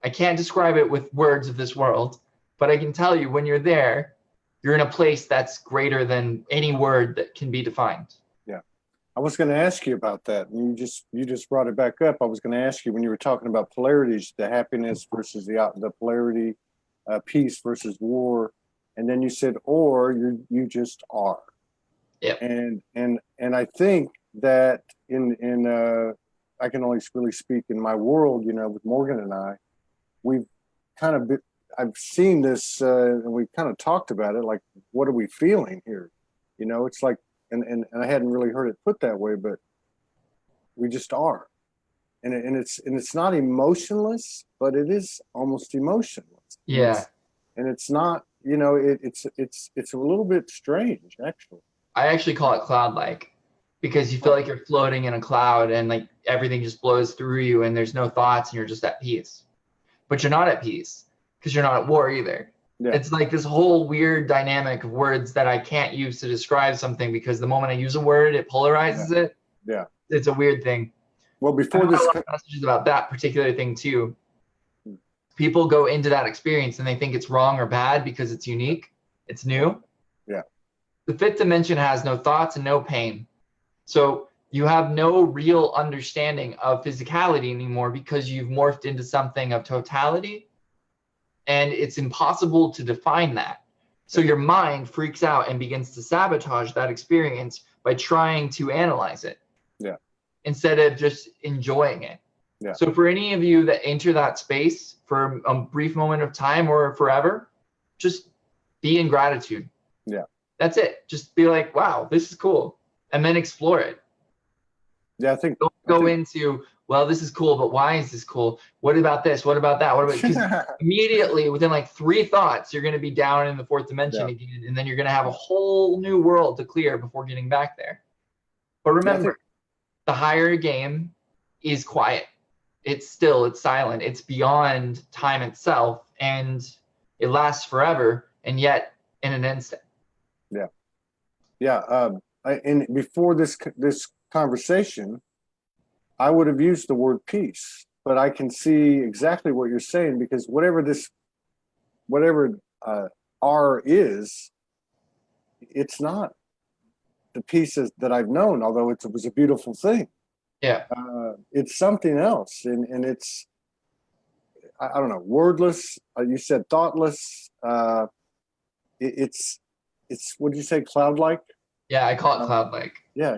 I can't describe it with words of this world, but I can tell you when you're there, you're in a place that's greater than any word that can be defined. Yeah. I was going to ask you about that. And you just brought it back up. I was going to ask you when you were talking about polarities, the happiness versus the polarity, peace versus war. And then you said, or you just are. Yep. And I think that in I can only really speak in my world, with Morgan and I, we've kind of I've seen this and we've kind of talked about it, like, what are we feeling here? It's like, and I hadn't really heard it put that way, but we just are. And it's not emotionless, but it is almost emotionless. Yeah. And it's not, it's a little bit strange, actually. I actually call it cloud-like, because you feel like you're floating in a cloud and like everything just blows through you and there's no thoughts and you're just at peace. But you're not at peace because you're not at war either. Yeah. It's like this whole weird dynamic of words that I can't use to describe something, because the moment I use a word, it polarizes it. Yeah. It's a weird thing. Well, before this, a lot of messages about that particular thing too. People go into that experience and they think it's wrong or bad because it's unique, it's new. Yeah. The fifth dimension has no thoughts and no pain. So you have no real understanding of physicality anymore because you've morphed into something of totality, and it's impossible to define that. So your mind freaks out and begins to sabotage that experience by trying to analyze it. Yeah. Instead of just enjoying it. Yeah. So for any of you that enter that space for a brief moment of time or forever, just be in gratitude. Yeah. That's it. Just be like, wow, this is cool. And then explore it. Yeah, I think. Don't go into, well, this is cool, but why is this cool? What about this? What about that? What about, because immediately within like 3 thoughts, you're going to be down in the fourth dimension again. And then you're going to have a whole new world to clear before getting back there. But remember, the higher game is quiet. It's still, it's silent. It's beyond time itself, and it lasts forever, and yet in an instant. Yeah. Yeah. And before this conversation, I would have used the word peace, but I can see exactly what you're saying, because whatever R is, it's not the pieces that I've known, although it was a beautiful thing. Yeah. It's something else. And it's, I don't know, wordless. You said thoughtless. It's, what did you say? Cloud-like? Yeah, I call it cloud-like. Yeah.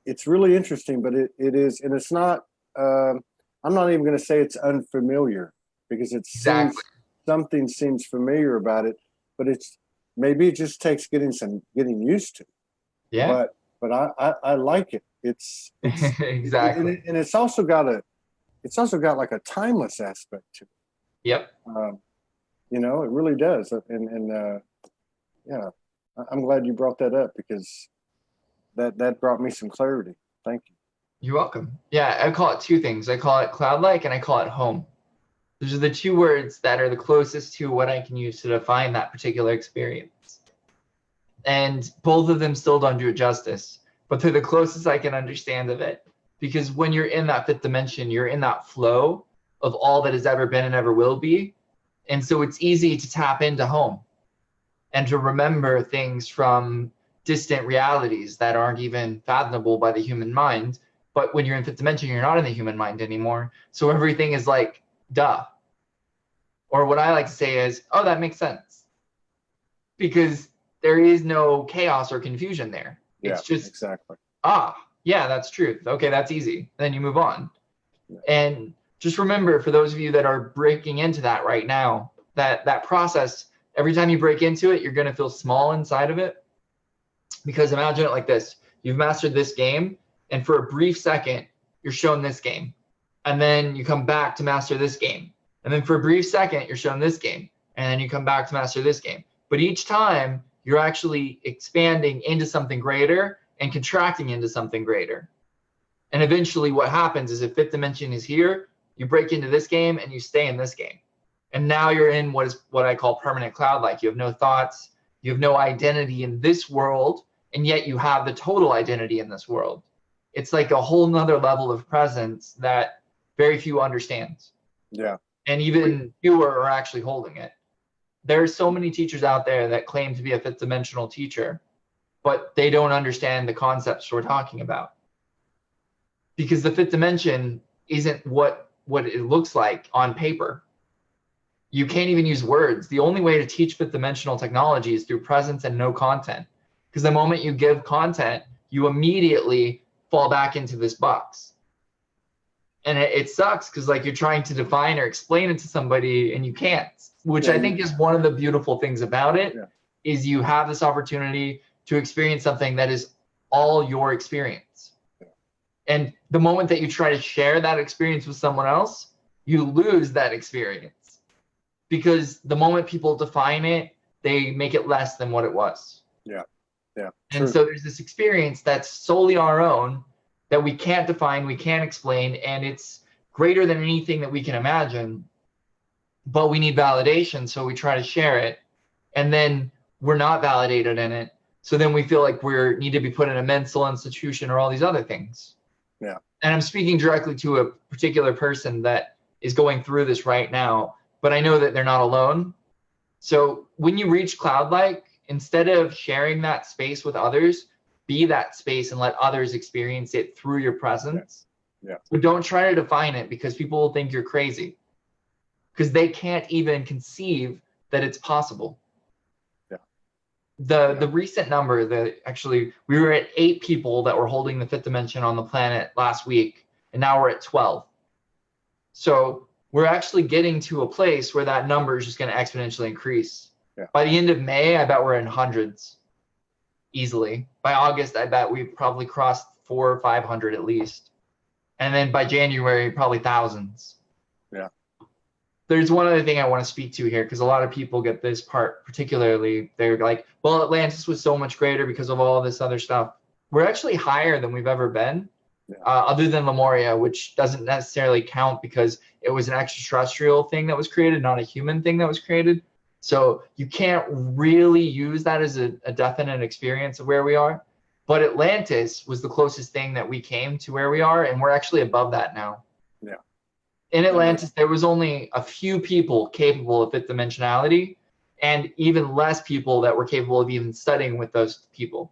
It's really interesting, but it is, and it's not, I'm not even going to say it's unfamiliar, because it seems, something seems familiar about it, but maybe it just takes getting used to. Yeah. But I like it. It's exactly. And it's also got like a timeless aspect to it. Yep. It really does. And yeah, I'm glad you brought that up, because that brought me some clarity. Thank you. You're welcome. Yeah, I call it 2 things. I call it cloud-like and I call it home. Those are the 2 words that are the closest to what I can use to define that particular experience. And both of them still don't do it justice, but they're the closest I can understand of it. Because when you're in that fifth dimension, you're in that flow, of all that has ever been and ever will be. And so it's easy to tap into home and to remember things from distant realities that aren't even fathomable by the human mind. But when you're in fifth dimension, you're not in the human mind anymore. So everything is like, duh. Or what I like to say is, oh, that makes sense. Because there is no chaos or confusion there. It's just, exactly. Yeah, that's truth. Okay, that's easy. Then you move on. Yeah. And just remember, for those of you that are breaking into that right now, that process, every time you break into it, you're going to feel small inside of it. Because imagine it like this. You've mastered this game, and for a brief second, you're shown this game. And then you come back to master this game. And then for a brief second, you're shown this game. And then you come back to master this game. But each time, you're actually expanding into something greater and contracting into something greater. And eventually what happens is if fifth dimension is here, you break into this game and you stay in this game. And now you're in what I call permanent cloud-like. You have no thoughts, you have no identity in this world, and yet you have the total identity in this world. It's like a whole nother level of presence that very few understand. Yeah. And even fewer are actually holding it. There are so many teachers out there that claim to be a fifth dimensional teacher, but they don't understand the concepts we're talking about. Because the fifth dimension isn't what it looks like on paper. You can't even use words. The only way to teach fifth dimensional technology is through presence and no content. Because the moment you give content, you immediately fall back into this box. And it sucks because like you're trying to define or explain it to somebody and you can't, which I think is one of the beautiful things about it, is you have this opportunity to experience something that is all your experience. And the moment that you try to share that experience with someone else, you lose that experience. Because the moment people define it, they make it less than what it was. Yeah. And so there's this experience that's solely our own, that we can't define, we can't explain, and it's greater than anything that we can imagine, but we need validation, so we try to share it, and then we're not validated in it, so then we feel like we need to be put in a mental institution or all these other things. Yeah. And I'm speaking directly to a particular person that is going through this right now, but I know that they're not alone. So when you reach cloud-like, instead of sharing that space with others, be that space and let others experience it through your presence. Yeah. But don't try to define it because people will think you're crazy. Because they can't even conceive that it's possible. Yeah. The recent number we were at 8 people that were holding the fifth dimension on the planet last week, and now we're at 12. So we're actually getting to a place where that number is just going to exponentially increase. Yeah. By the end of May, I bet we're in hundreds. Easily. By August, I bet we've probably crossed 400 or 500 at least. And then by January, probably thousands. Yeah. There's one other thing I want to speak to here, because a lot of people get this part particularly. They're like, well, Atlantis was so much greater because of all this other stuff. We're actually higher than we've ever been, other than Lemuria, which doesn't necessarily count because it was an extraterrestrial thing that was created, not a human thing that was created. So you can't really use that as a definite experience of where we are. But Atlantis was the closest thing that we came to where we are, and we're actually above that now. Yeah. In Atlantis, there was only a few people capable of fifth dimensionality, and even less people that were capable of even studying with those people.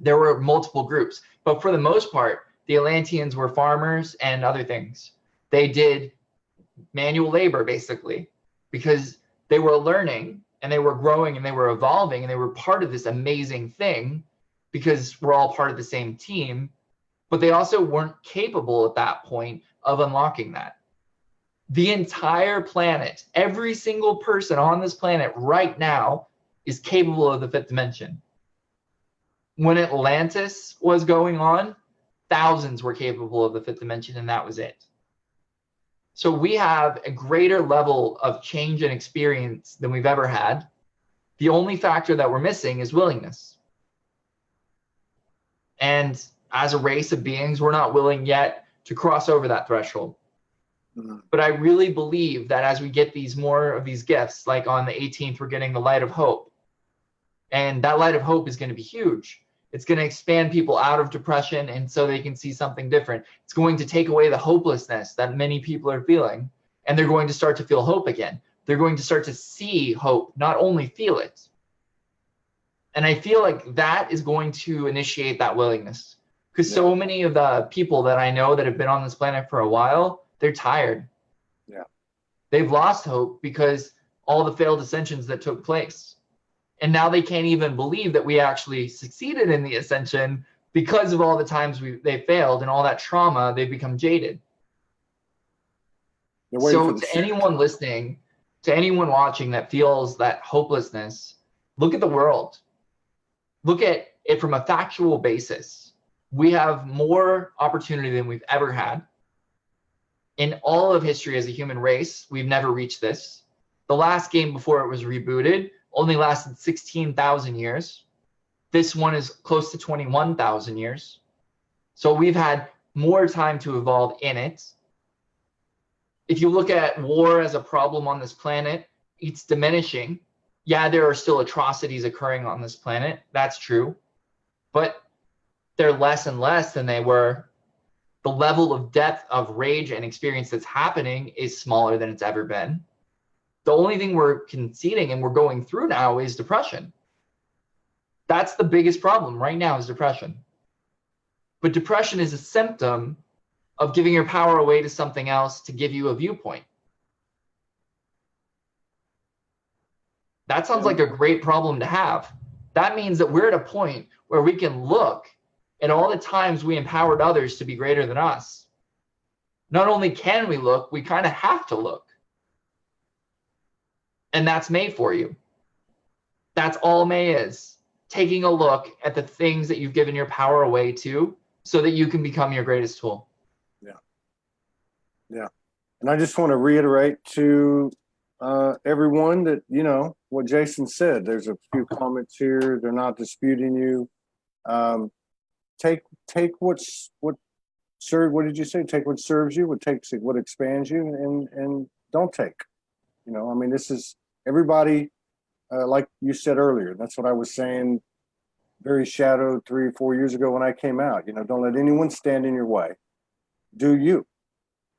There were multiple groups, but for the most part, the Atlanteans were farmers and other things. They did manual labor, basically, because they were learning and they were growing and they were evolving and they were part of this amazing thing because we're all part of the same team, but they also weren't capable at that point of unlocking that. The entire planet, every single person on this planet right now is capable of the fifth dimension. When Atlantis was going on, thousands were capable of the fifth dimension, and that was it. So we have a greater level of change and experience than we've ever had. The only factor that we're missing is willingness. And as a race of beings, we're not willing yet to cross over that threshold. Mm-hmm. But I really believe that as we get more of these gifts, like on the 18th, we're getting the light of hope. And that light of hope is going to be huge. It's going to expand people out of depression, and so they can see something different. It's going to take away the hopelessness that many people are feeling, and they're going to start to feel hope again. They're going to start to see hope, not only feel it. And I feel like that is going to initiate that willingness. Because so many of the people that I know that have been on this planet for a while, they're tired. Yeah. They've lost hope because all the failed ascensions that took place. And now they can't even believe that we actually succeeded in the ascension because of all the times they failed and all that trauma. They've become jaded. So to anyone listening, to anyone watching that feels that hopelessness, look at the world. Look at it from a factual basis. We have more opportunity than we've ever had. In all of history as a human race, we've never reached this. The last game before it was rebooted only lasted 16,000 years. This one is close to 21,000 years. So we've had more time to evolve in it. If you look at war as a problem on this planet, it's diminishing. Yeah, there are still atrocities occurring on this planet. That's true. But they're less and less than they were. The level of depth of rage and experience that's happening is smaller than it's ever been. The only thing we're conceding and we're going through now is depression. That's the biggest problem right now, is depression. But depression is a symptom of giving your power away to something else to give you a viewpoint. That sounds like a great problem to have. That means that we're at a point where we can look at all the times we empowered others to be greater than us. Not only can we look, we kind of have to look. And that's May for you. That's all May is. Taking a look at the things that you've given your power away to so that you can become your greatest tool. Yeah. Yeah. And I just want to reiterate to everyone that, you know, what Jason said. There's a few comments here. They're not disputing you. Take what did you say? Take what serves you, what expands you, and don't take. You know, I mean, this is everybody, like you said earlier, that's what I was saying, very shadowed 3 or 4 years ago when I came out. You know, don't let anyone stand in your way. Do you.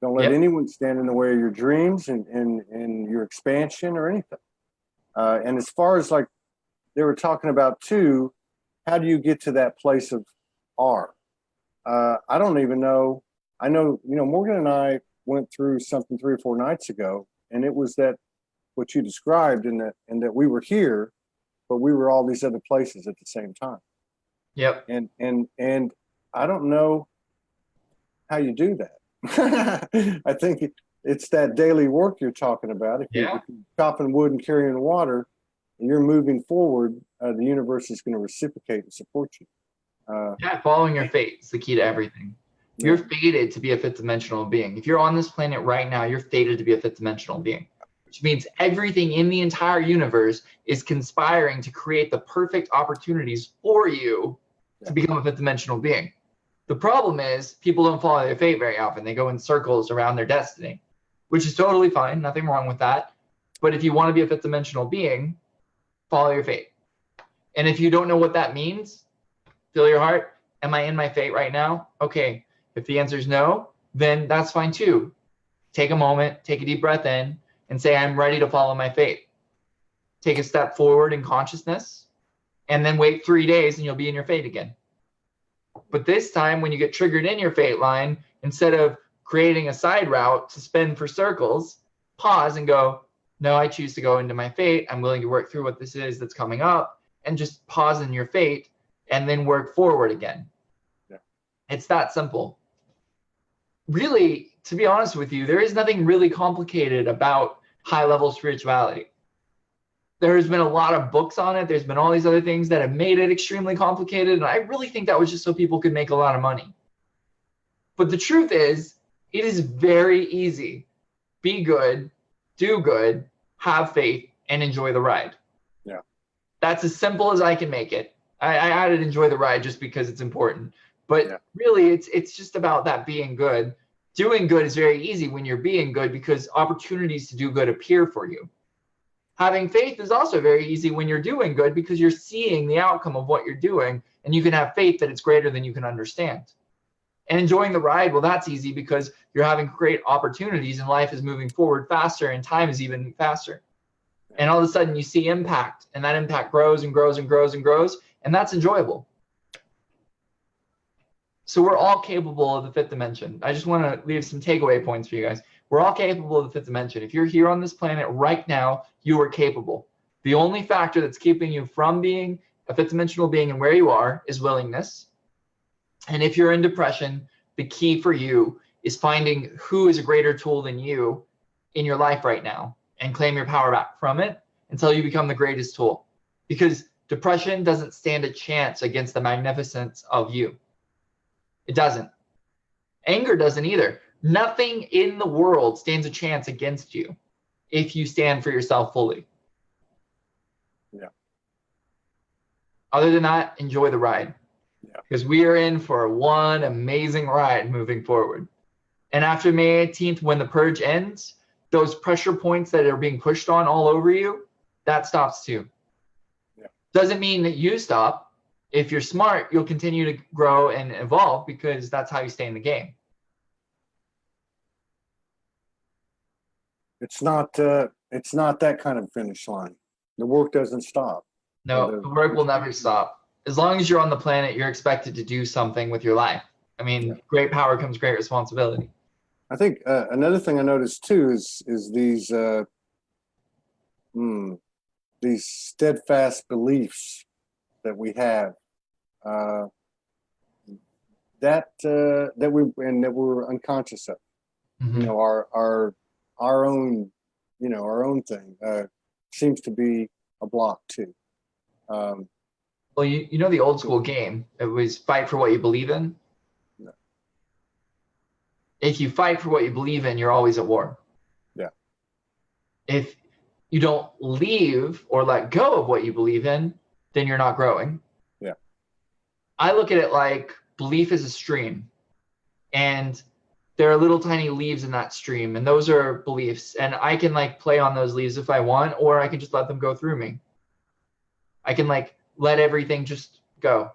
Don't let anyone stand in the way of your dreams and your expansion or anything. And as far as like they were talking about too, how do you get to that place of R? I don't even know. I know, you know, Morgan and I went through something 3 or 4 nights ago, and it was that what you described, and that we were here, but we were all these other places at the same time. Yep. And I don't know how you do that. I think it's that daily work you're talking about. If you're chopping wood and carrying water, and you're moving forward, the universe is going to reciprocate and support you. Following your fate is the key to everything. You're fated to be a fifth dimensional being. If you're on this planet right now, you're fated to be a fifth dimensional being, which means everything in the entire universe is conspiring to create the perfect opportunities for you to become a fifth dimensional being. The problem is people don't follow their fate very often. They go in circles around their destiny, which is totally fine. Nothing wrong with that. But if you want to be a fifth dimensional being, follow your fate. And if you don't know what that means, feel your heart. Am I in my fate right now? Okay. If the answer is no, then that's fine too. Take a moment, take a deep breath in, and say, I'm ready to follow my fate. Take a step forward in consciousness, and then wait 3 days and you'll be in your fate again. But this time, when you get triggered in your fate line, instead of creating a side route to spin for circles, pause and go, no, I choose to go into my fate. I'm willing to work through what this is that's coming up, and just pause in your fate and then work forward again. Yeah. It's that simple. Really, to be honest with you, there is nothing really complicated about high-level spirituality. There's been a lot of books on it. There's been all these other things that have made it extremely complicated. And I really think that was just so people could make a lot of money. But the truth is, it is very easy. Be good, do good, have faith, and enjoy the ride. Yeah. That's as simple as I can make it. I added enjoy the ride just because it's important. But really, it's just about that being good. Doing good is very easy when you're being good because opportunities to do good appear for you. Having faith is also very easy when you're doing good because you're seeing the outcome of what you're doing, and you can have faith that it's greater than you can understand. And enjoying the ride, well, that's easy because you're having great opportunities and life is moving forward faster and time is even faster. And all of a sudden you see impact, and that impact grows and grows and grows and grows, and that's enjoyable. So we're all capable of the fifth dimension. I just want to leave some takeaway points for you guys. We're all capable of the fifth dimension. If you're here on this planet right now, you are capable. The only factor that's keeping you from being a fifth dimensional being and where you are is willingness. And if you're in depression, the key for you is finding who is a greater tool than you in your life right now and claim your power back from it until you become the greatest tool. Because depression doesn't stand a chance against the magnificence of you. It doesn't. Anger doesn't either. Nothing in the world stands a chance against you if you stand for yourself fully. Yeah. Other than that, enjoy the ride. Yeah. Because we are in for one amazing ride moving forward. And after May 18th, when the purge ends, those pressure points that are being pushed on all over you, that stops too. Yeah. Doesn't mean that you stop. If you're smart, you'll continue to grow and evolve because that's how you stay in the game. It's not that kind of finish line. The work doesn't stop. No, the work will never stop. As long as you're on the planet, you're expected to do something with your life. I mean, great power comes great responsibility. I think another thing I noticed too is these steadfast beliefs that we have that we're unconscious of. Mm-hmm. You know, our own, you know, our own thing seems to be a block too. Well, you know the old school game, it was fight for what you believe in. No. If you fight for what you believe in, you're always at war. Yeah. If you don't leave or let go of what you believe in, then you're not growing. Yeah. I look at it like belief is a stream, and there are little tiny leaves in that stream, and those are beliefs, and I can like play on those leaves if I want, or I can just let them go through me. I can like let everything just go.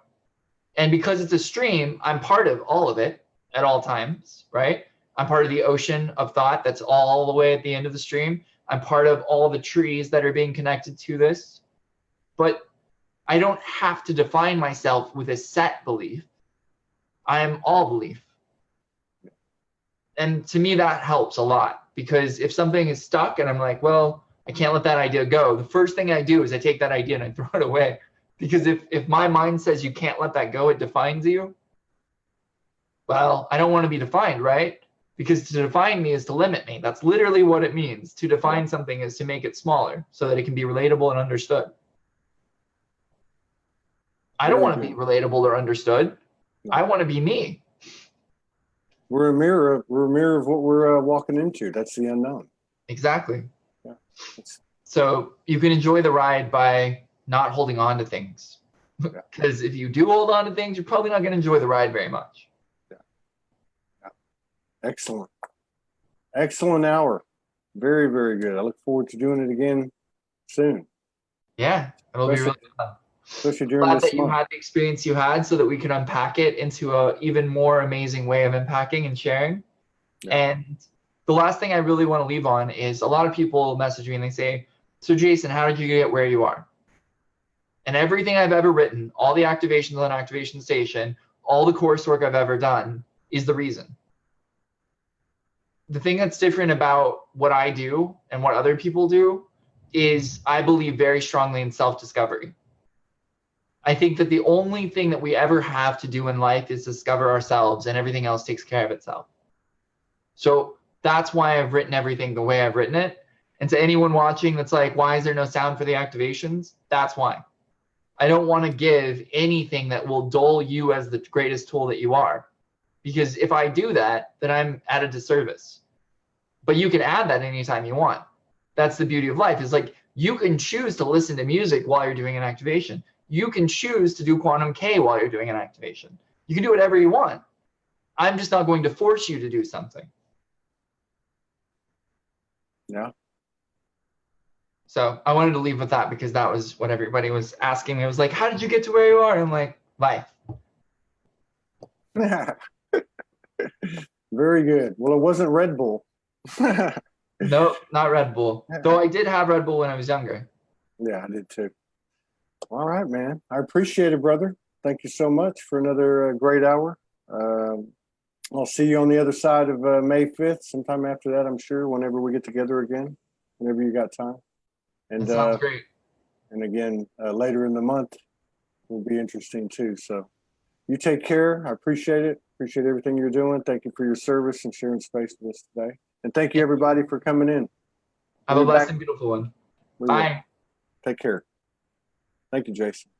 And because it's a stream, I'm part of all of it at all times, right? I'm part of the ocean of thought that's all the way at the end of the stream. I'm part of all the trees that are being connected to this. But I don't have to define myself with a set belief. I am all belief. And to me, that helps a lot, because if something is stuck and I'm like, well, I can't let that idea go, the first thing I do is I take that idea and I throw it away. Because if my mind says you can't let that go, it defines you, well, I don't want to be defined, right? Because to define me is to limit me. That's literally what it means. To define something is to make it smaller so that it can be relatable and understood. I don't want to be relatable or understood. I want to be me. We're a mirror of what we're walking into. That's the unknown. Exactly. Yeah. So you can enjoy the ride by not holding on to things. Because if you do hold on to things, you're probably not going to enjoy the ride very much. Yeah. Excellent. Excellent hour. Very, very good. I look forward to doing it again soon. Yeah, it'll be really fun. Especially during Glad this that you month. had the experience you had so that we can unpack it into a even more amazing way of unpacking and sharing. Yeah. And the last thing I really want to leave on is a lot of people message me and they say, so Jason, how did you get where you are? And everything I've ever written, all the activations on Activation Station, all the coursework I've ever done is the reason. The thing that's different about what I do and what other people do is I believe very strongly in self-discovery. I think that the only thing that we ever have to do in life is discover ourselves, and everything else takes care of itself. So that's why I've written everything the way I've written it. And to anyone watching that's like, why is there no sound for the activations? That's why. I don't want to give anything that will dull you as the greatest tool that you are. Because if I do that, then I'm at a disservice. But you can add that anytime you want. That's the beauty of life, is like you can choose to listen to music while you're doing an activation. You can choose to do quantum K while you're doing an activation. You can do whatever you want. I'm just not going to force you to do something. Yeah. So I wanted to leave with that because that was what everybody was asking me. It was like, how did you get to where you are? And I'm like, life. Very good. Well, it wasn't Red Bull. Nope, not Red Bull. Though I did have Red Bull when I was younger. Yeah, I did too. All right, man. I appreciate it, brother. Thank you so much for another great hour. I'll see you on the other side of May 5th, sometime after that, I'm sure, whenever we get together again, whenever you got time. And That sounds great. And again, later in the month will be interesting too. So you take care. I appreciate it. Appreciate everything you're doing. Thank you for your service and sharing space with us today. And thank you, everybody, for coming in. Have a blessed and beautiful one. Bye. Take care. Thank you, Jason.